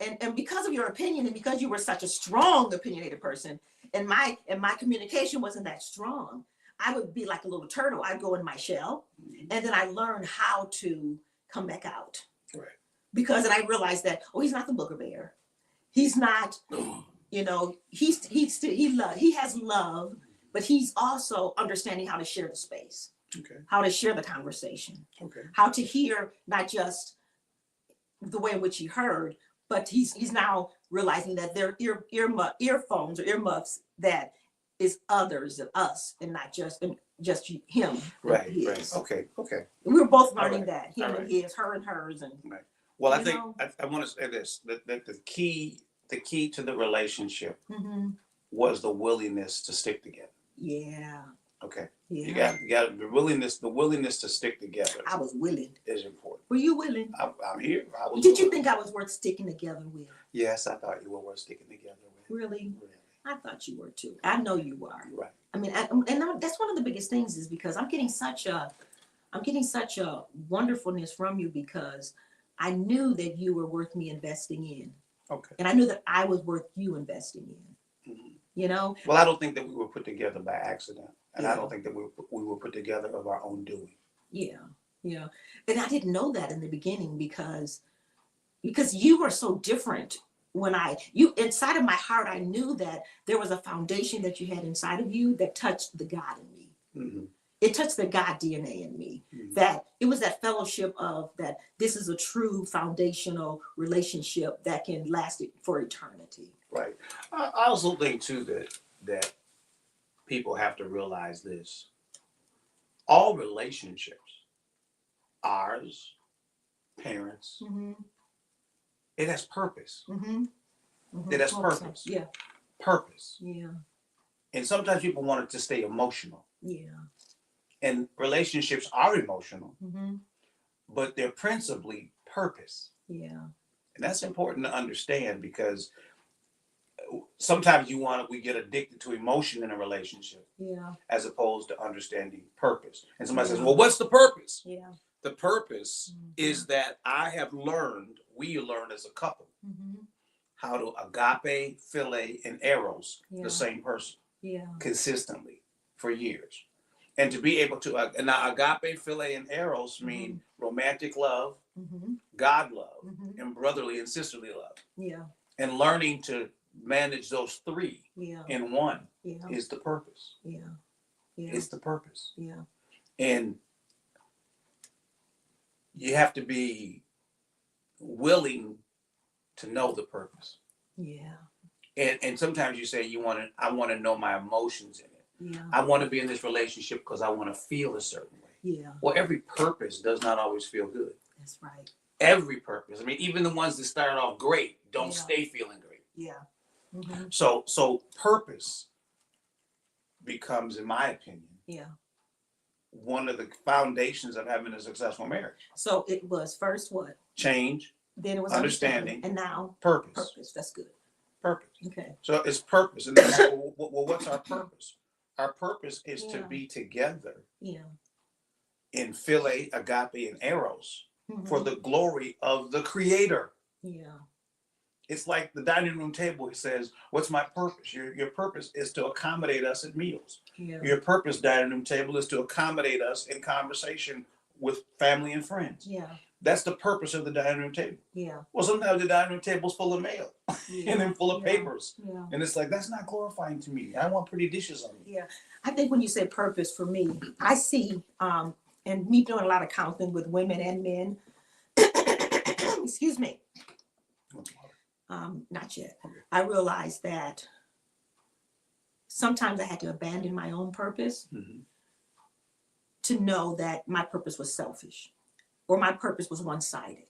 and because of your opinion and because you were such a strong opinionated person and my communication wasn't that strong, I would be like a little turtle. I'd go in my shell and then I learned how to come back out. Right. Because then I realized that, oh, he's not the booger bear. He's not, you know, he has love, but he's also understanding how to share the space. Okay. How to share the conversation. Okay. How to hear not just the way in which he heard, but he's now realizing that they're earphones or earmuffs that is others of us and not just him. Right. His. Right. Okay. Okay. We were both learning All right. that him All and his, her and hers, and Right. Well, I you think know. I want to say this: that the key to the relationship Mm-hmm. was the willingness to stick together. Yeah. Okay. Yeah. You got the willingness to stick together I was willing. is important. Were you willing? I'm here. I was Did you willing. think I was worth sticking together with? Yes, I thought you were worth sticking together with. Really? Really. I thought you were too. I know you are. Right. I mean, that's one of the biggest things is because I'm getting such a wonderfulness from you because I knew that you were worth me investing in, Okay. and I knew that I was worth you investing in. Mm-hmm. You know. Well, I don't think that we were put together by accident, and I Yeah. don't think that we were put together of our own doing. Yeah. Yeah. And I didn't know that in the beginning because you were so different. When you inside of my heart, I knew that there was a foundation that you had inside of you that touched the God in me. Mm-hmm. It touched the God DNA in me. Mm-hmm. That it was that fellowship of that this is a true foundational relationship that can last for eternity. Right. I also think too that people have to realize this. All relationships, ours, parents, Mm-hmm. it has purpose. Mm-hmm. Mm-hmm. It has purpose. Yeah. Purpose. Yeah. And sometimes people want it to stay emotional. Yeah. And relationships are emotional, Mm-hmm. but they're principally purpose. Yeah. And that's important to understand because sometimes we get addicted to emotion in a relationship Yeah. as opposed to understanding purpose. And somebody says, Yeah. well, what's the purpose? Yeah. The purpose Mhm. is that we learned as a couple Mm-hmm. how to agape, philia, and eros, Yeah. the same person, Yeah. consistently for years. And to be able to, now agape, philia, and eros mean romantic love, Mm-hmm. God love, Mm-hmm. and brotherly and sisterly love. Yeah. And learning to manage those three Yeah. in one Yeah. is the purpose. Yeah. Yeah. It's the purpose. Yeah. And you have to be willing to know the purpose. Yeah. And sometimes you say I want to know my emotions in it. Yeah. I want to be in this relationship because I want to feel a certain way. Yeah. Well, every purpose does not always feel good. That's right. Every purpose. I mean, even the ones that start off great don't Yeah. stay feeling great. Yeah. Mm-hmm. So purpose becomes, in my opinion, Yeah. one of the foundations of having a successful marriage. So it was first what? Change, Then it was understanding, and now purpose. purpose. That's good. Purpose. Okay. So it's purpose. And then, well, what's our purpose? Our purpose is to Yeah. be together Yeah. in philia, agape, and eros for the glory of the Creator. Yeah. It's like the dining room table. It says, what's my purpose? Your purpose is to accommodate us at meals. Yeah. Your purpose, dining room table, is to accommodate us in conversation with family and friends. Yeah. That's the purpose of the dining room table. Yeah. Well, sometimes the dining room table's full of mail and then full of papers. Yeah. And it's like, that's not glorifying to me. I want pretty dishes on me. Yeah. I think when you say purpose, for me, I see, and me doing a lot of counseling with women and men, excuse me, not yet. Okay. I realized that sometimes I had to abandon my own purpose to know that my purpose was selfish or my purpose was one-sided.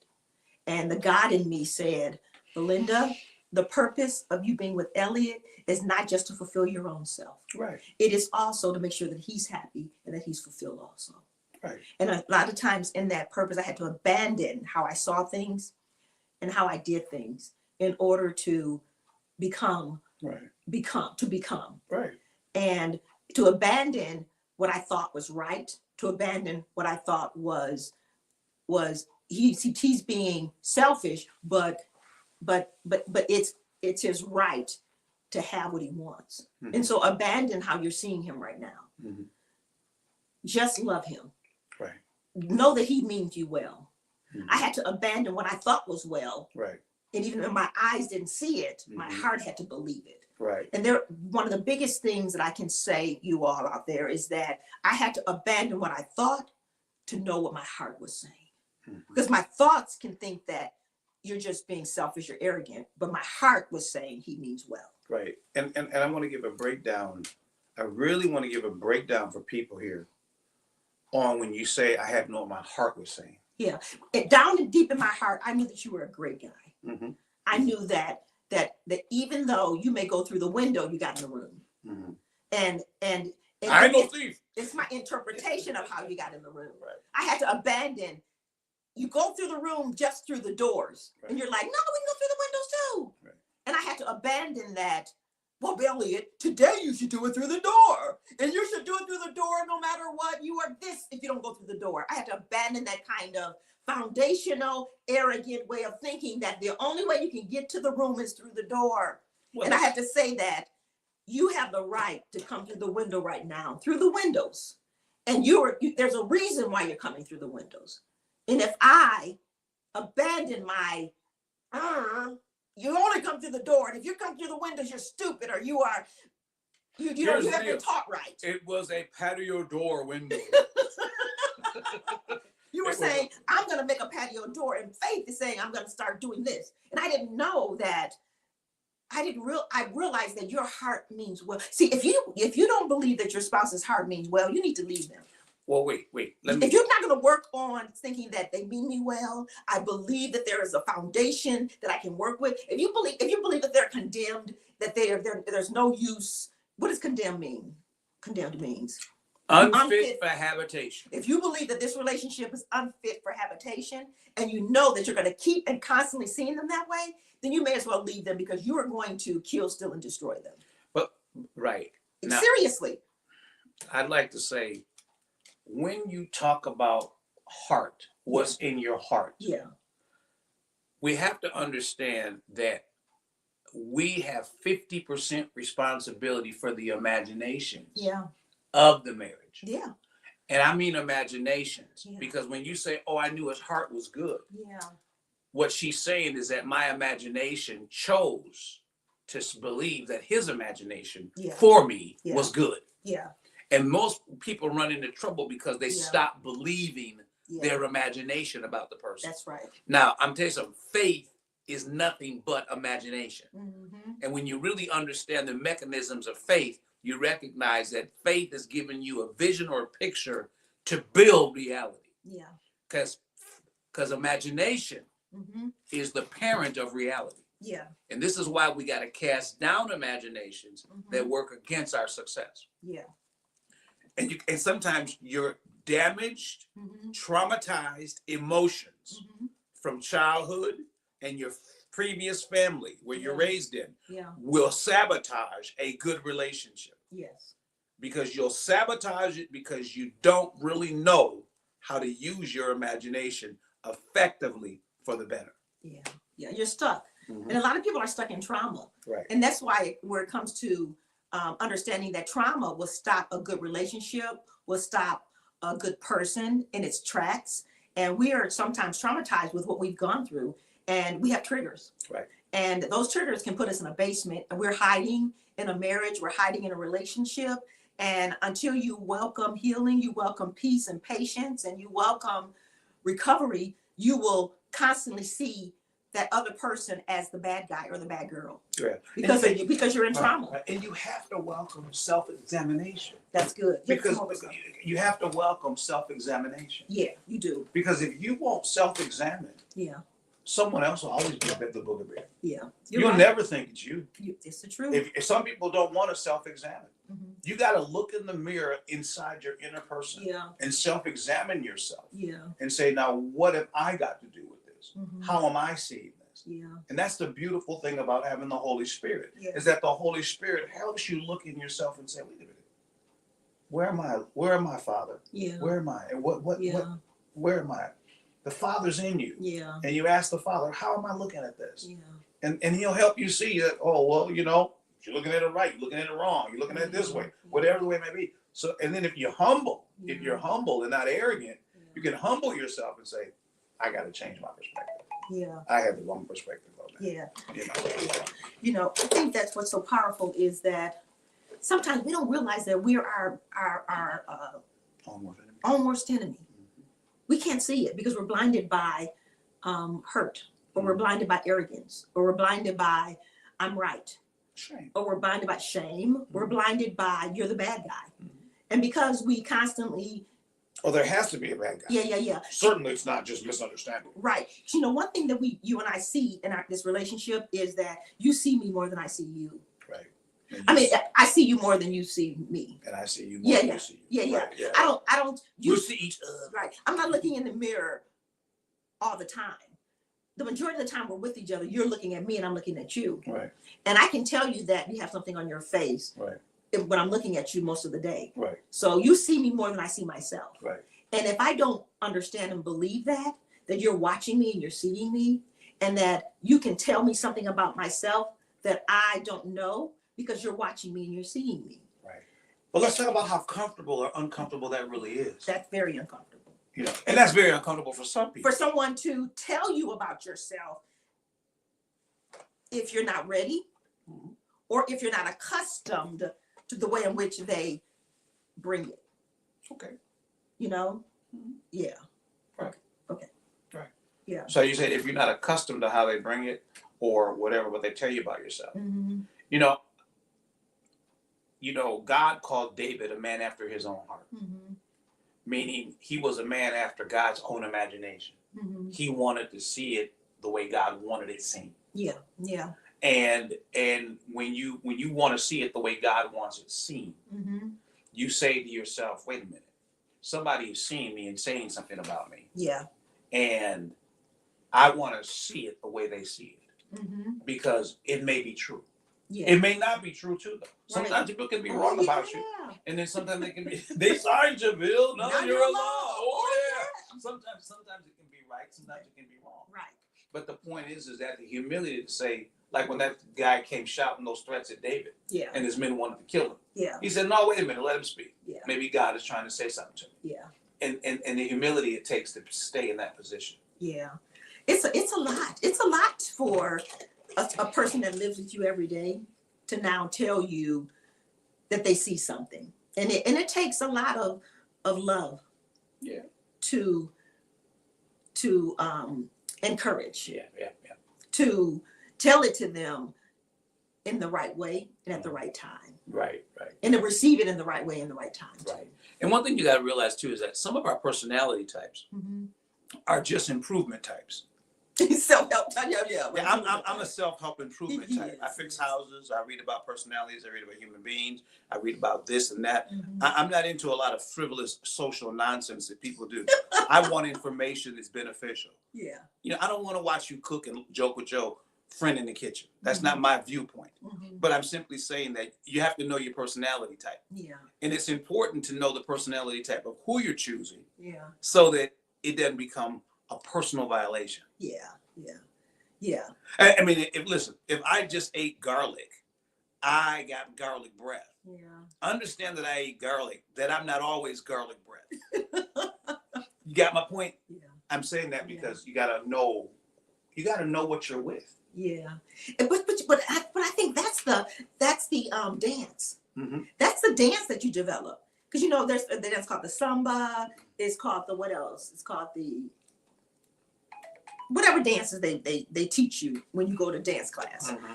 And the God in me said, Belinda, the purpose of you being with Elliot is not just to fulfill your own self. Right. It is also to make sure that he's happy and that he's fulfilled also. Right. And a lot of times in that purpose, I had to abandon how I saw things and how I did things in order to become. Right. Right. And to abandon what I thought was right, to abandon what I thought was he's being selfish, but it's his right to have what he wants. And so abandon how you're seeing him right now. Just love him. Right. Know that he means you well. I had to abandon what I thought was well. Right. And even if my eyes didn't see it, my heart had to believe it. Right. And one of the biggest things that I can say, you all out there, is that I had to abandon what I thought to know what my heart was saying. Because my thoughts can think that you're just being selfish or arrogant, but my heart was saying he means well. Right. And I want to give a breakdown. I really want to give a breakdown for people here on when you say I had to know what my heart was saying. Yeah. Down and deep in my heart, I knew that you were a great guy. I knew that even though you may go through the window, you got in the room. And I know thief. It's my interpretation of how you got in the room. Right. I had to abandon. You go through the room just through the doors, and you're like, no, we can go through the windows too. Right. And I had to abandon that. Well, Elliot, today you should do it through the door, and you should do it through the door no matter what. You are this if you don't go through the door. I had to abandon that kind of foundational, arrogant way of thinking that the only way you can get to the room is through the door. Well, and I have to say that you have the right to come through the window right now, through the windows. And there's a reason why you're coming through the windows. And if I abandon my, you only come through the door. And if you come through the windows, you're stupid or you haven't been taught right. It was a patio door window. You were saying, I'm going to make a patio door, and Faith is saying, I'm going to start doing this. And I didn't know that. I realized that your heart means well. See, if you don't believe that your spouse's heart means well, you need to leave them. Well, wait. If you're not going to work on thinking that they mean me well, I believe that there is a foundation that I can work with. If you believe that they're condemned, that there's no use. What does condemn mean? Condemned means unfit for habitation. If you believe that this relationship is unfit for habitation, and you know that you're going to keep and constantly seeing them that way, then you may as well leave them, because you are going to kill, steal, and destroy them. But right. Now, seriously. I'd like to say, when you talk about heart, what's in your heart? Yeah. We have to understand that we have 50% responsibility for the imaginations of the marriage. Yeah. And I mean imaginations, because when you say, oh, I knew his heart was good. Yeah. What she's saying is that my imagination chose to believe that his imagination for me was good. Yeah. And most people run into trouble because they stop believing their imagination about the person. That's right. Now, I'm telling you something, faith is nothing but imagination. And when you really understand the mechanisms of faith, you recognize that faith is giving you a vision or a picture to build reality. Yeah. Because imagination is the parent of reality. Yeah. And this is why we got to cast down imaginations that work against our success. Yeah. And sometimes you're damaged, traumatized emotions from childhood and your previous family where you're raised in will sabotage a good relationship. Yes. Because you'll sabotage it because you don't really know how to use your imagination effectively for the better. Yeah. Yeah. You're stuck. Mhm. And a lot of people are stuck in trauma. Right. And that's why, where it comes to understanding that trauma will stop a good relationship, will stop a good person in its tracks. And we are sometimes traumatized with what we've gone through, and we have triggers. Right. And those triggers can put us in a basement, and we're hiding in a marriage, we're hiding in a relationship. And until you welcome healing, you welcome peace and patience, and you welcome recovery, you will constantly see that other person as the bad guy or the bad girl. Yeah. Because you're in trauma. Right. And you have to welcome self-examination. That's good. Yeah, Because come on, son. you have to welcome self-examination. Yeah, you do. Because if you won't self-examine, Yeah, someone else will always be the boogeyman. yeah. You'll right. never think it's you. It's the truth. If some people don't want to self-examine, Mhm. you got to look in the mirror inside your inner person Yeah, and self-examine yourself yeah. and say, now, what have I got to do with this? Mhm. How am I seeing this? Yeah, And that's the beautiful thing about having the Holy Spirit, Yeah. is that the Holy Spirit helps you look in yourself and say, wait a minute, where am I? Where am I, Father? yeah, Where am I? And what, yeah, where am I? The Father's in you. yeah, And you ask the Father, how am I looking at this? yeah. And he'll help you see that, oh, well, you're looking at it right, you're looking at it wrong, you're looking at it this way, whatever the way it may be. So, and then if you're humble and not arrogant, you can humble yourself and say, I got to change my perspective. Yeah, I have the wrong perspective on that. yeah. You know? You know, I think that's what's so powerful is that sometimes we don't realize that we're our Almost enemy. own worst enemy. We can't see it because we're blinded by hurt, or we're blinded by arrogance, or we're blinded by I'm right, Shame. or we're blinded by shame. We're blinded by you're the bad guy. Mhm. And because we constantly, Oh, there has to be a bad guy. yeah. Certainly, it's not just misunderstanding. Right. You know, one thing that you and I see in this relationship is that you see me more than I see you. Right. I mean, I see you more than you see me. And I see you more than you see you. Yeah. Right, yeah. I don't, You see each other. right. I'm not looking in the mirror all the time. The majority of the time we're with each other, you're looking at me and I'm looking at you. Right, And I can tell you that you have something on your face right, when I'm looking at you most of the day. right, So you see me more than I see myself. right. And if I don't understand and believe that you're watching me and you're seeing me, and that you can tell me something about myself that I don't know because you're watching me and you're seeing me. Right. But let's talk about how comfortable or uncomfortable that really is. That's very uncomfortable. You know, and that's very uncomfortable for some people. For someone to tell you about yourself if you're not ready, Mhm. or if you're not accustomed to the way in which they bring it, Okay. you know? Mhm. Yeah. Right. Okay. Right. Yeah. So you said if you're not accustomed to how they bring it or whatever, what they tell you about yourself. Mm-hmm. You know, God called David a man after his own heart, Mm-hmm. meaning he was a man after God's own imagination. Mm-hmm. He wanted to see it the way God wanted it seen. Yeah. Yeah. And when you want to see it the way God wants it seen, Mm-hmm. you say to yourself, wait a minute, somebody is seeing me and saying something about me, Yeah. and I want to see it the way they see it, Mm-hmm. because it may be true. Yeah. It may not be true too, though. Sometimes Right. people can be Oh, wrong about you, yeah. and then sometimes they can be, they signed you, Bill. No, Now you're you're alone. alone. Oh yeah. Sometimes it can be right, sometimes it can be wrong. Right. But the point is that the humility to say, like when that guy came shouting those threats at David, Yeah. and his men wanted to kill him, Yeah. he said, "No, wait a minute, let him speak. Yeah. Maybe God is trying to say something to me." Yeah. And the humility it takes to stay in that position. Yeah. It's a lot. It's a lot for a person that lives with you every day to now tell you that they see something. And it takes a lot of love. Yeah. To encourage, Yeah. to tell it to them in the right way and at the right time, Right. and to receive it in the right way and the right time. Right. And one thing you got to realize too is that some of our personality types Mm-hmm. are just improvement types. Self-help. Yeah, I'm a self-help improvement He type. I is. fix houses. I read about personalities. I read about human beings. I read about this and that. Mhm. I'm not into a lot of frivolous social nonsense that people do. I want information that's beneficial. Yeah. You know, I don't want to watch you cook and joke with your friend in the kitchen. That's not my viewpoint. Mm-hmm. But I'm simply saying that you have to know your personality type. Yeah. And it's important to know the personality type of who you're choosing Yeah. so that it doesn't become a personal violation. Yeah, yeah, yeah, I mean, if I just ate garlic, I got garlic breath. yeah. Understand that I eat garlic, that I'm not always garlic breath. You got my point? Yeah. I'm saying that because you gotta know what you're with. Yeah, but I think that's the dance. Mm-hmm. That's the dance that you develop, because you know there's the dance called the samba. It's called the what else? It's called the whatever dances they teach you when you go to dance class. Mm-hmm.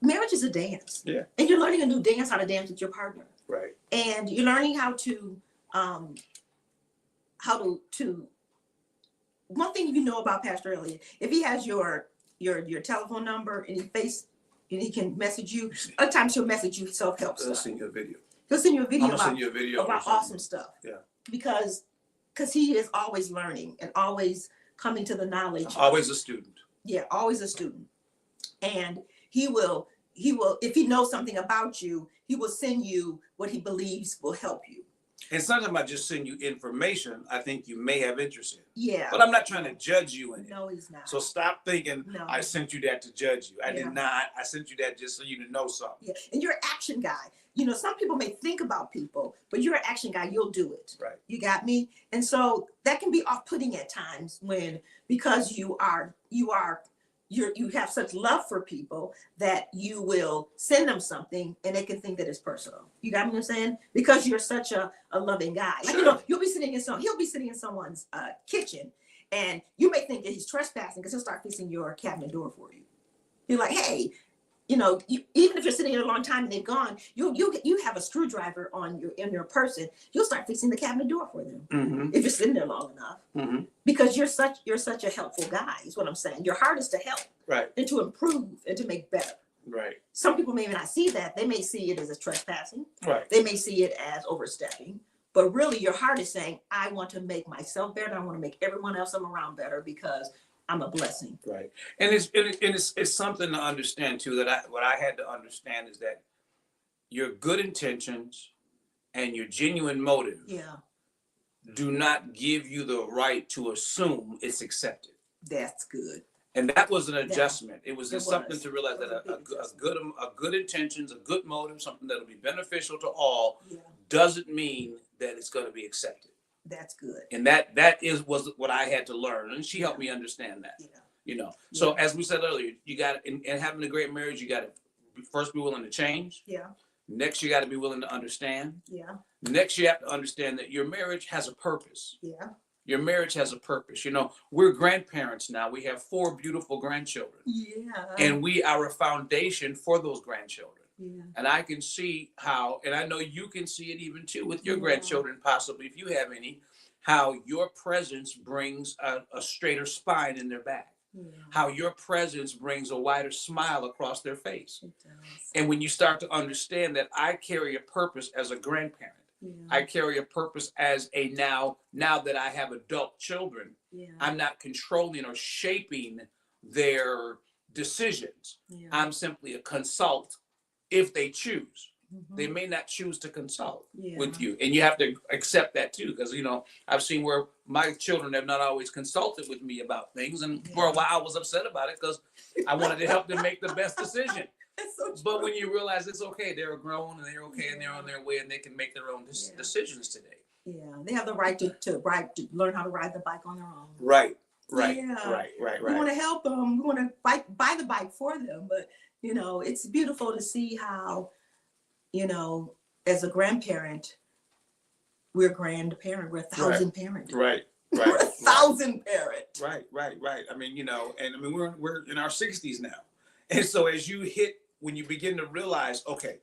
Marriage is a dance. Yeah. And you're learning a new dance, how to dance with your partner. Right. And you're learning how to one thing you know about Pastor Elliott, if he has your telephone number and he can message you, other times he'll message you self-help I'll stuff. send you a video. He'll send you a video I'm gonna send you a video about awesome stuff. Yeah. Because he is always learning and always coming to the knowledge. Always a student. Yeah, always a student. And he will, if he knows something about you, he will send you what he believes will help you. And sometimes I just send you information I think you may have interest in. Yeah. But I'm not trying to judge you in it. No, he's not. So stop thinking I sent you that to judge you. I did not. I sent you that just so you to know something. Yeah. And you're an action guy. You know, some people may think about people, but you're an action guy. You'll do it. Right. You got me? And so that can be off-putting at times because you have such love for people that you will send them something and they can think that it's personal. You got me what I'm saying? Because you're such a loving guy. Like, you know, he'll be sitting in someone's kitchen, and you may think that he's trespassing because he'll start fixing your cabinet door for you. You're like, hey, you know, even if you're sitting here a long time and they've gone, you have a screwdriver in your person. You'll start fixing the cabinet door for them if you're sitting there long enough. Because you're such a helpful guy. Is what I'm saying. Your heart is to help, right, and to improve and to make better. Right. Some people may not see that. They may see it as a trespassing. Right. They may see it as overstepping. But really, your heart is saying, I want to make myself better. I want to make everyone else I'm around better because I'm a blessing. Right. And it's something to understand too, what I had to understand is that your good intentions and your genuine motive do not give you the right to assume it's accepted. That's good. And that was an adjustment. It was just something to realize that a good intentions, a good motive, something that'll be beneficial to all, doesn't mean that it's going to be accepted. That's good. And that was what I had to learn, and she helped me understand that. You know, so as we said earlier, you got in having a great marriage, you got to first be willing to change. Yeah. Next, you got to be willing to understand. Yeah. Next, you have to understand that your marriage has a purpose. Yeah. Your marriage has a purpose. You know, we're grandparents now. We have 4 beautiful grandchildren. Yeah. And we are a foundation for those grandchildren. Yeah. And I can see how, and I know you can see it even too with your grandchildren, possibly if you have any, how your presence brings a straighter spine in their back. How your presence brings a wider smile across their face. It does. And when you start to understand that I carry a purpose as a grandparent, I carry a purpose as a now that I have adult children, I'm not controlling or shaping their decisions. I'm simply a consult if they choose. They may not choose to consult with you. And you have to accept that too. Because, you know, I've seen where my children have not always consulted with me about things. And for a while I was upset about it because I wanted to help them make the best decision. So but when you realize it's okay, they're grown and they're okay and they're on their way and they can make their own decisions today. Yeah, they have the right to learn how to ride the bike on their own. Right. We want to help them. We want to buy the bike for them. But, you know, it's beautiful to see how, you know, as a grandparent, we're a grandparent. We're a thousand parent. Right. We're a thousand parent. Right. I mean, you know, and I mean, we're in our 60s now. And so as when you begin to realize, okay,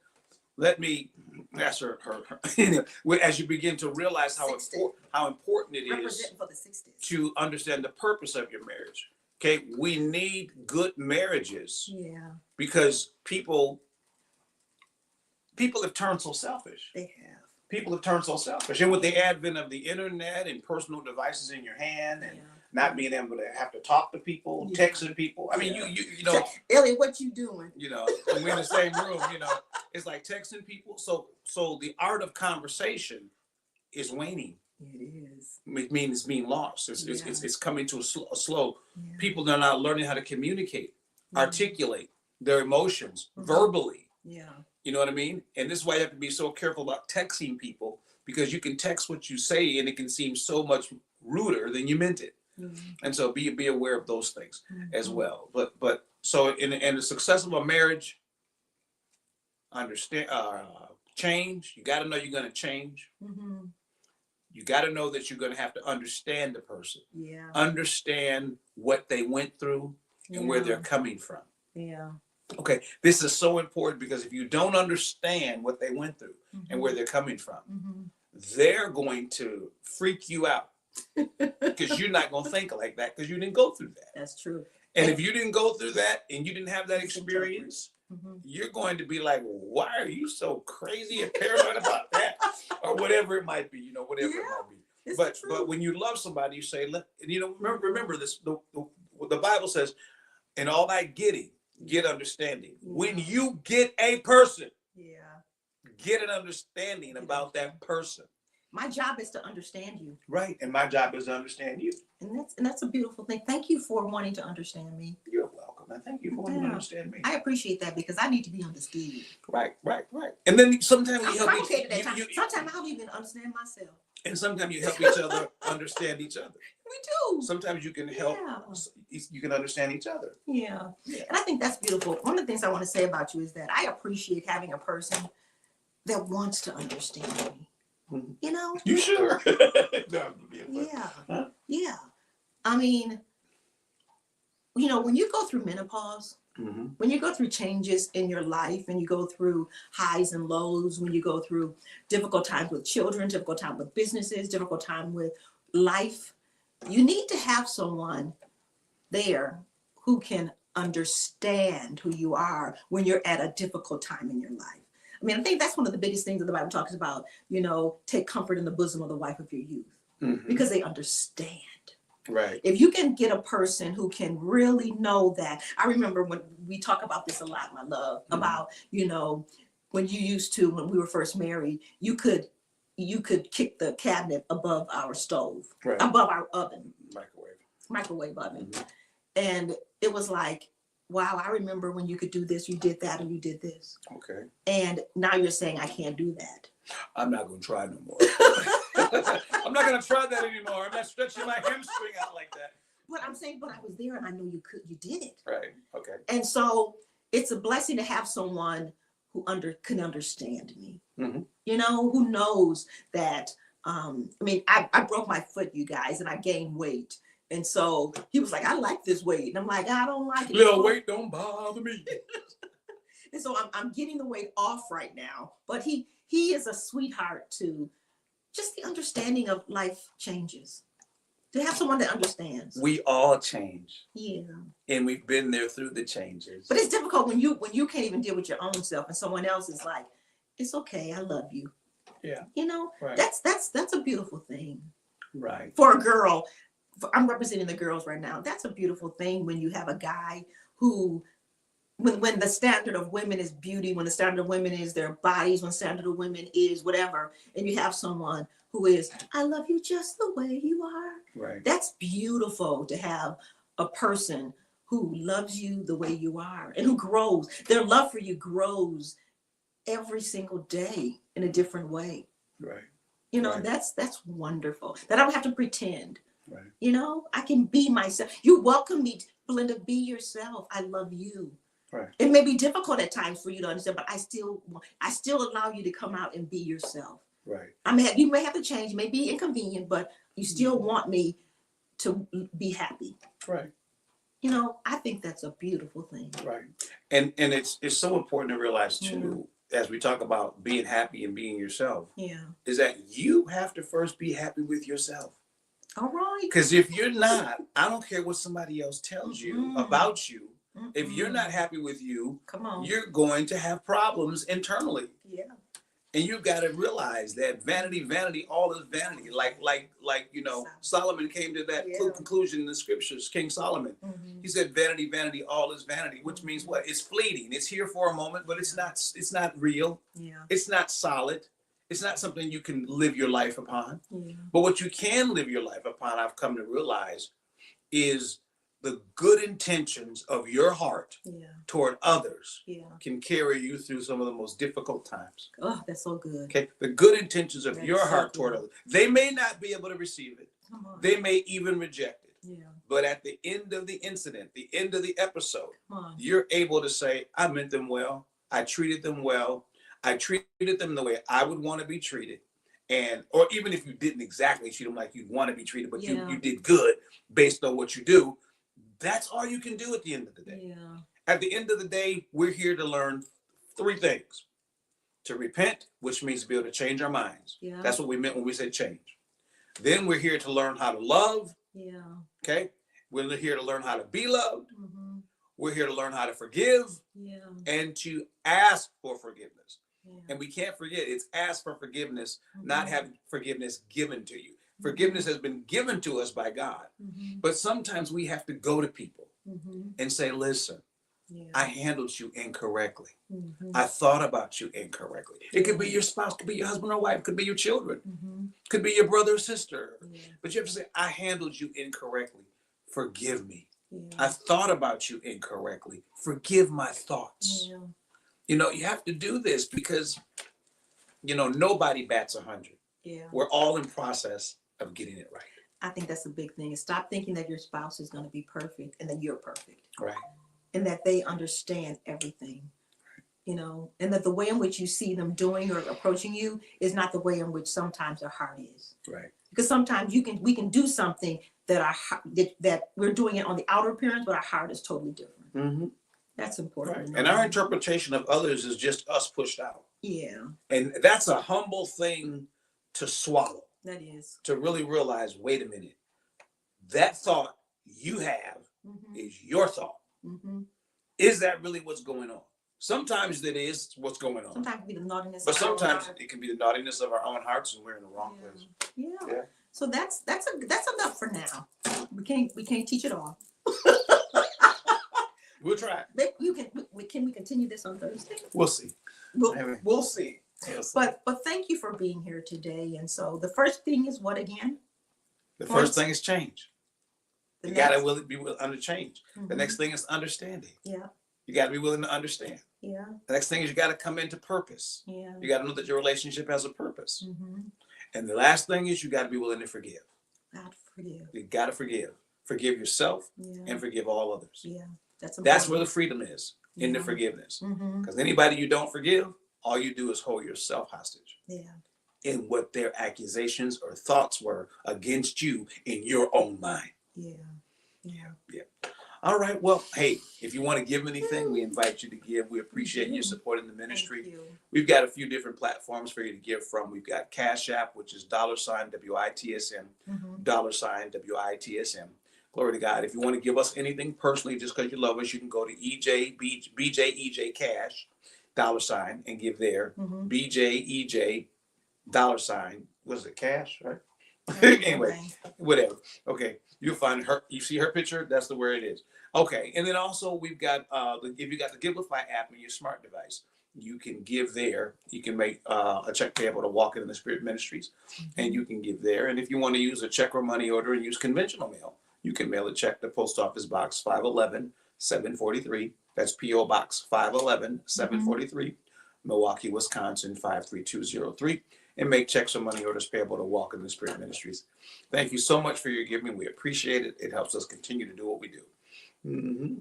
let me, that's her as you begin to realize how important it is for the 60s. To understand the purpose of your marriage. Okay, we need good marriages. Yeah. Because people have turned so selfish. They have. People have turned so selfish. And with the advent of the internet and personal devices in your hand and not being able to have to talk to people, texting people. I mean, you know. Elliot, what you doing? You know, we're in the same room, you know. It's like texting people. So the art of conversation is waning. It is. It means being lost. It's coming to a slow. Yeah. People are not learning how to communicate, articulate their emotions Mhm. verbally. Yeah. You know what I mean? And this is why you have to be so careful about texting people, because you can text what you say and it can seem so much ruder than you meant it. Mhm. And so be aware of those things as Mhm. well. But so in the success of a marriage, understand change. You got to know you're going to change. Mhm. You got to know that you're going to have to understand the person, Yeah. understand what they went through and where they're coming from. Yeah. Okay, this is so important, because if you don't understand what they went through and where Mhm. they're coming from, Mhm. they're going to freak you out, because you're not going to think like that, because you didn't go through that. That's true. And if you didn't go through that and you didn't have that Misinterpret. experience, Mhm. you're going to be like, why are you so crazy and paranoid about that? Or whatever it might be, whatever it might be. It's But true. but when you love somebody, you say, remember this, the Bible says, in all thy getting, get understanding. When you get a person, Yeah. get an understanding about that person. My job is to understand you. Right. And my job is to understand you. And that's a beautiful thing. Thank you for wanting to understand me. You're welcome. And thank you for wanting to understand me. I appreciate that, because I need to be understood. Right. And then sometimes I'm we help complicated at times. Sometimes I don't even understand myself. and sometimes you help each other understand each other. We do. Sometimes you can help, you can understand each other. Yeah. And I think that's beautiful. One of the things I want to say about you is that I appreciate having a person that wants to understand me. Mhm. You know? You sure? No, Yeah. Huh? Yeah. I mean, when you go through menopause, Mhm. when you go through changes in your life and you go through highs and lows, when you go through difficult times with children, difficult time with businesses, difficult time with life, you need to have someone there who can understand who you are when you're at a difficult time in your life. I mean, I think that's one of the biggest things that the Bible talks about, take comfort in the bosom of the wife of your youth, Mhm. because they understand. Right. If you can get a person who can really know that. I remember when we talk about this a lot, my love, about, when when we were first married, you could kick the cabinet above our stove, Right. above our oven, Microwave oven. Mhm. And it was like, wow, I remember when you could do this, you did that, and you did this. Okay. And now you're saying I can't do that. I'm not going to try no more. I'm not going to try that anymore. I'm not stretching my hamstring out like that. But I'm saying, but I was there and I know you did it. Right. Okay. And so it's a blessing to have someone who can understand me, Mhm. Who knows that. I broke my foot, you guys, and I gained weight. And so he was like, I like this weight. And I'm like, I don't like it. Little weight don't bother me. And so I'm getting the weight off right now. But he is a sweetheart to just the understanding of life changes. To have someone that understands. We all change. Yeah. And we've been there through the changes. But it's difficult when you can't even deal with your own self and someone else is like, it's okay, I love you. Yeah. Right. That's a beautiful thing. Right. For a girl, I'm representing the girls right now. That's a beautiful thing when you have a guy who, when the standard of women is beauty, when the standard of women is their bodies, when the standard of women is whatever, and you have someone who is, I love you just the way you are. Right. That's beautiful to have a person who loves you the way you are and who grows. Their love for you grows every single day in a different way. Right. Right. That's wonderful. That I don't have to pretend. Right. I can be myself. You welcome me, Belinda, be yourself. I love you. Right. It may be difficult at times for you to understand, but I still allow you to come out and be yourself. Right. You may have to change, it may be inconvenient, but you still want me to be happy. Right. I think that's a beautiful thing. Right. And it's so important to realize too, as we talk about being happy and being yourself, is that you have to first be happy with yourself. All right. Because if you're not, I don't care what somebody else tells you about you. If you're not happy with you, come on, you're going to have problems internally. Yeah. And you've got to realize that vanity, all is vanity. Like Solomon came to that conclusion in the scriptures, King Solomon. Mm-hmm. He said, vanity, all is vanity, which means what? It's fleeting. It's here for a moment, but it's not real. Yeah. It's not solid. It's not something you can live your life upon. Yeah. But what you can live your life upon, I've come to realize, is the good intentions of your heart Yeah. toward others Yeah. can carry you through some of the most difficult times. Oh, that's so good. Okay, the good intentions of That your is so heart toward good. others. They may not be able to receive it. Come on. They may even reject it. Yeah. But at the end of the incident, the end of the episode, Come on. you're able to say, I meant them well. I treated them well. I treated them the way I would want to be treated. And, or even if you didn't exactly treat them like you'd want to be treated, but Yeah. you did good based on what you do. That's all you can do at the end of the day. Yeah. At the end of the day, we're here to learn 3 things. To repent, which means to be able to change our minds. Yeah. That's what we meant when we said change. Then we're here to learn how to love. Yeah. Okay. We're here to learn how to be loved. Mm-hmm. We're here to learn how to forgive Yeah. and to ask for forgiveness. Yeah. And we can't forget, it's ask for forgiveness, Mm-hmm. not have forgiveness given to you. Forgiveness has been given to us by God. Mm-hmm. But sometimes we have to go to people Mm-hmm. and say, listen, Yeah. I handled you incorrectly. Mm-hmm. I thought about you incorrectly. It could be your spouse, could be your husband or wife, could be your children, Mm-hmm. could be your brother or sister. Yeah. But you have to say, I handled you incorrectly. Forgive me. Yeah. I thought about you incorrectly. Forgive my thoughts. Yeah. You know, you have to do this because, you know, nobody bats 100. Yeah. We're all in process of getting it right. I think that's a big thing. Is stop thinking that your spouse is going to be perfect and that you're perfect, Right. and that they understand everything, you know, and that the way in which you see them doing or approaching you is not the way in which sometimes their heart is. Right. Because sometimes we can do something that that we're doing it on the outer appearance, but our heart is totally different. Mm-hmm. That's important. Right. to know. And our interpretation of others is just us pushed out. Yeah, And that's a humble thing to swallow, that is. to really realize, wait a minute, that thought you have Mm-hmm. is your thought. Mm-hmm. Is that really what's going on? Sometimes that is what's going on. Sometimes it can be the naughtiness. But of our sometimes heart. it can be the naughtiness of our own hearts and we're in the wrong Yeah. place. Yeah. Yeah. So that's enough for now. We can't teach it all. We'll try. Can we continue this on Thursday? We'll see. We'll, We'll see. We'll see. but thank you for being here today. And so the first thing is what again? The first thing is change. The You next- gotta be willing to change. The Mhm. next thing is understanding. Yeah. You gotta be willing to understand. Yeah. The next thing is you gotta come into purpose. Yeah. You gotta know that your relationship has a purpose. Mm-hmm. And the last thing is you gotta be willing to forgive. God forgive. You gotta forgive. Forgive yourself Yeah. and forgive all others. Yeah. That's That's where the freedom is, in the Yeah. forgiveness. Mm-hmm. Because anybody you don't forgive, all you do is hold yourself hostage Yeah. in what their accusations or thoughts were against you in your own mind. Yeah. Yeah. All right. Well, hey, if you want to give anything, we invite you to give. We appreciate you supporting the ministry. Thank you. We've got a few different platforms for you to give from. We've got Cash App, which is $WITSM, Mm-hmm. $WITSM. Glory to God. If you want to give us anything personally, just because you love us, you can go to BJEJ Cash, $, and give there. Mm-hmm. BJEJ, $, was it cash, right? Okay. Anyway, whatever. Okay, you'll find her. You see her picture? That's where it is. Okay, and then also we've got if you got the Givelify app on your smart device, you can give there. You can make a check payable to Walking in the Spirit Ministries, and you can give there. And if you want to use a check or money order and use conventional mail, you can mail a check to Post Office Box 511 743. That's P.O. Box 511 743, Milwaukee, Wisconsin 53203. And make checks or money orders payable to Walk in the Spirit Ministries. Thank you so much for your giving. We appreciate it. It helps us continue to do what we do.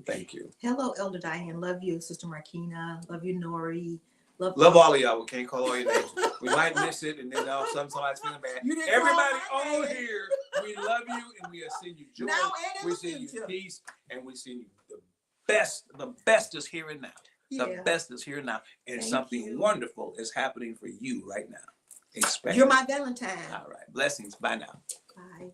Thank you. Hello, Elder Diane. Love you, Sister Markina. Love you, Nori. Love all of y'all. We can't call all your names. We might miss it, and then all of a sudden somebody's feeling bad. You didn't Everybody call my on name. here, we love you, and we send you joy. Now and in We the send you future. peace, and we send you the best. The best is here and now. The Yeah. best is here now, and Thank something you. wonderful is happening for you right now. Expect You're it. my Valentine. All right. Blessings. Bye now. Bye.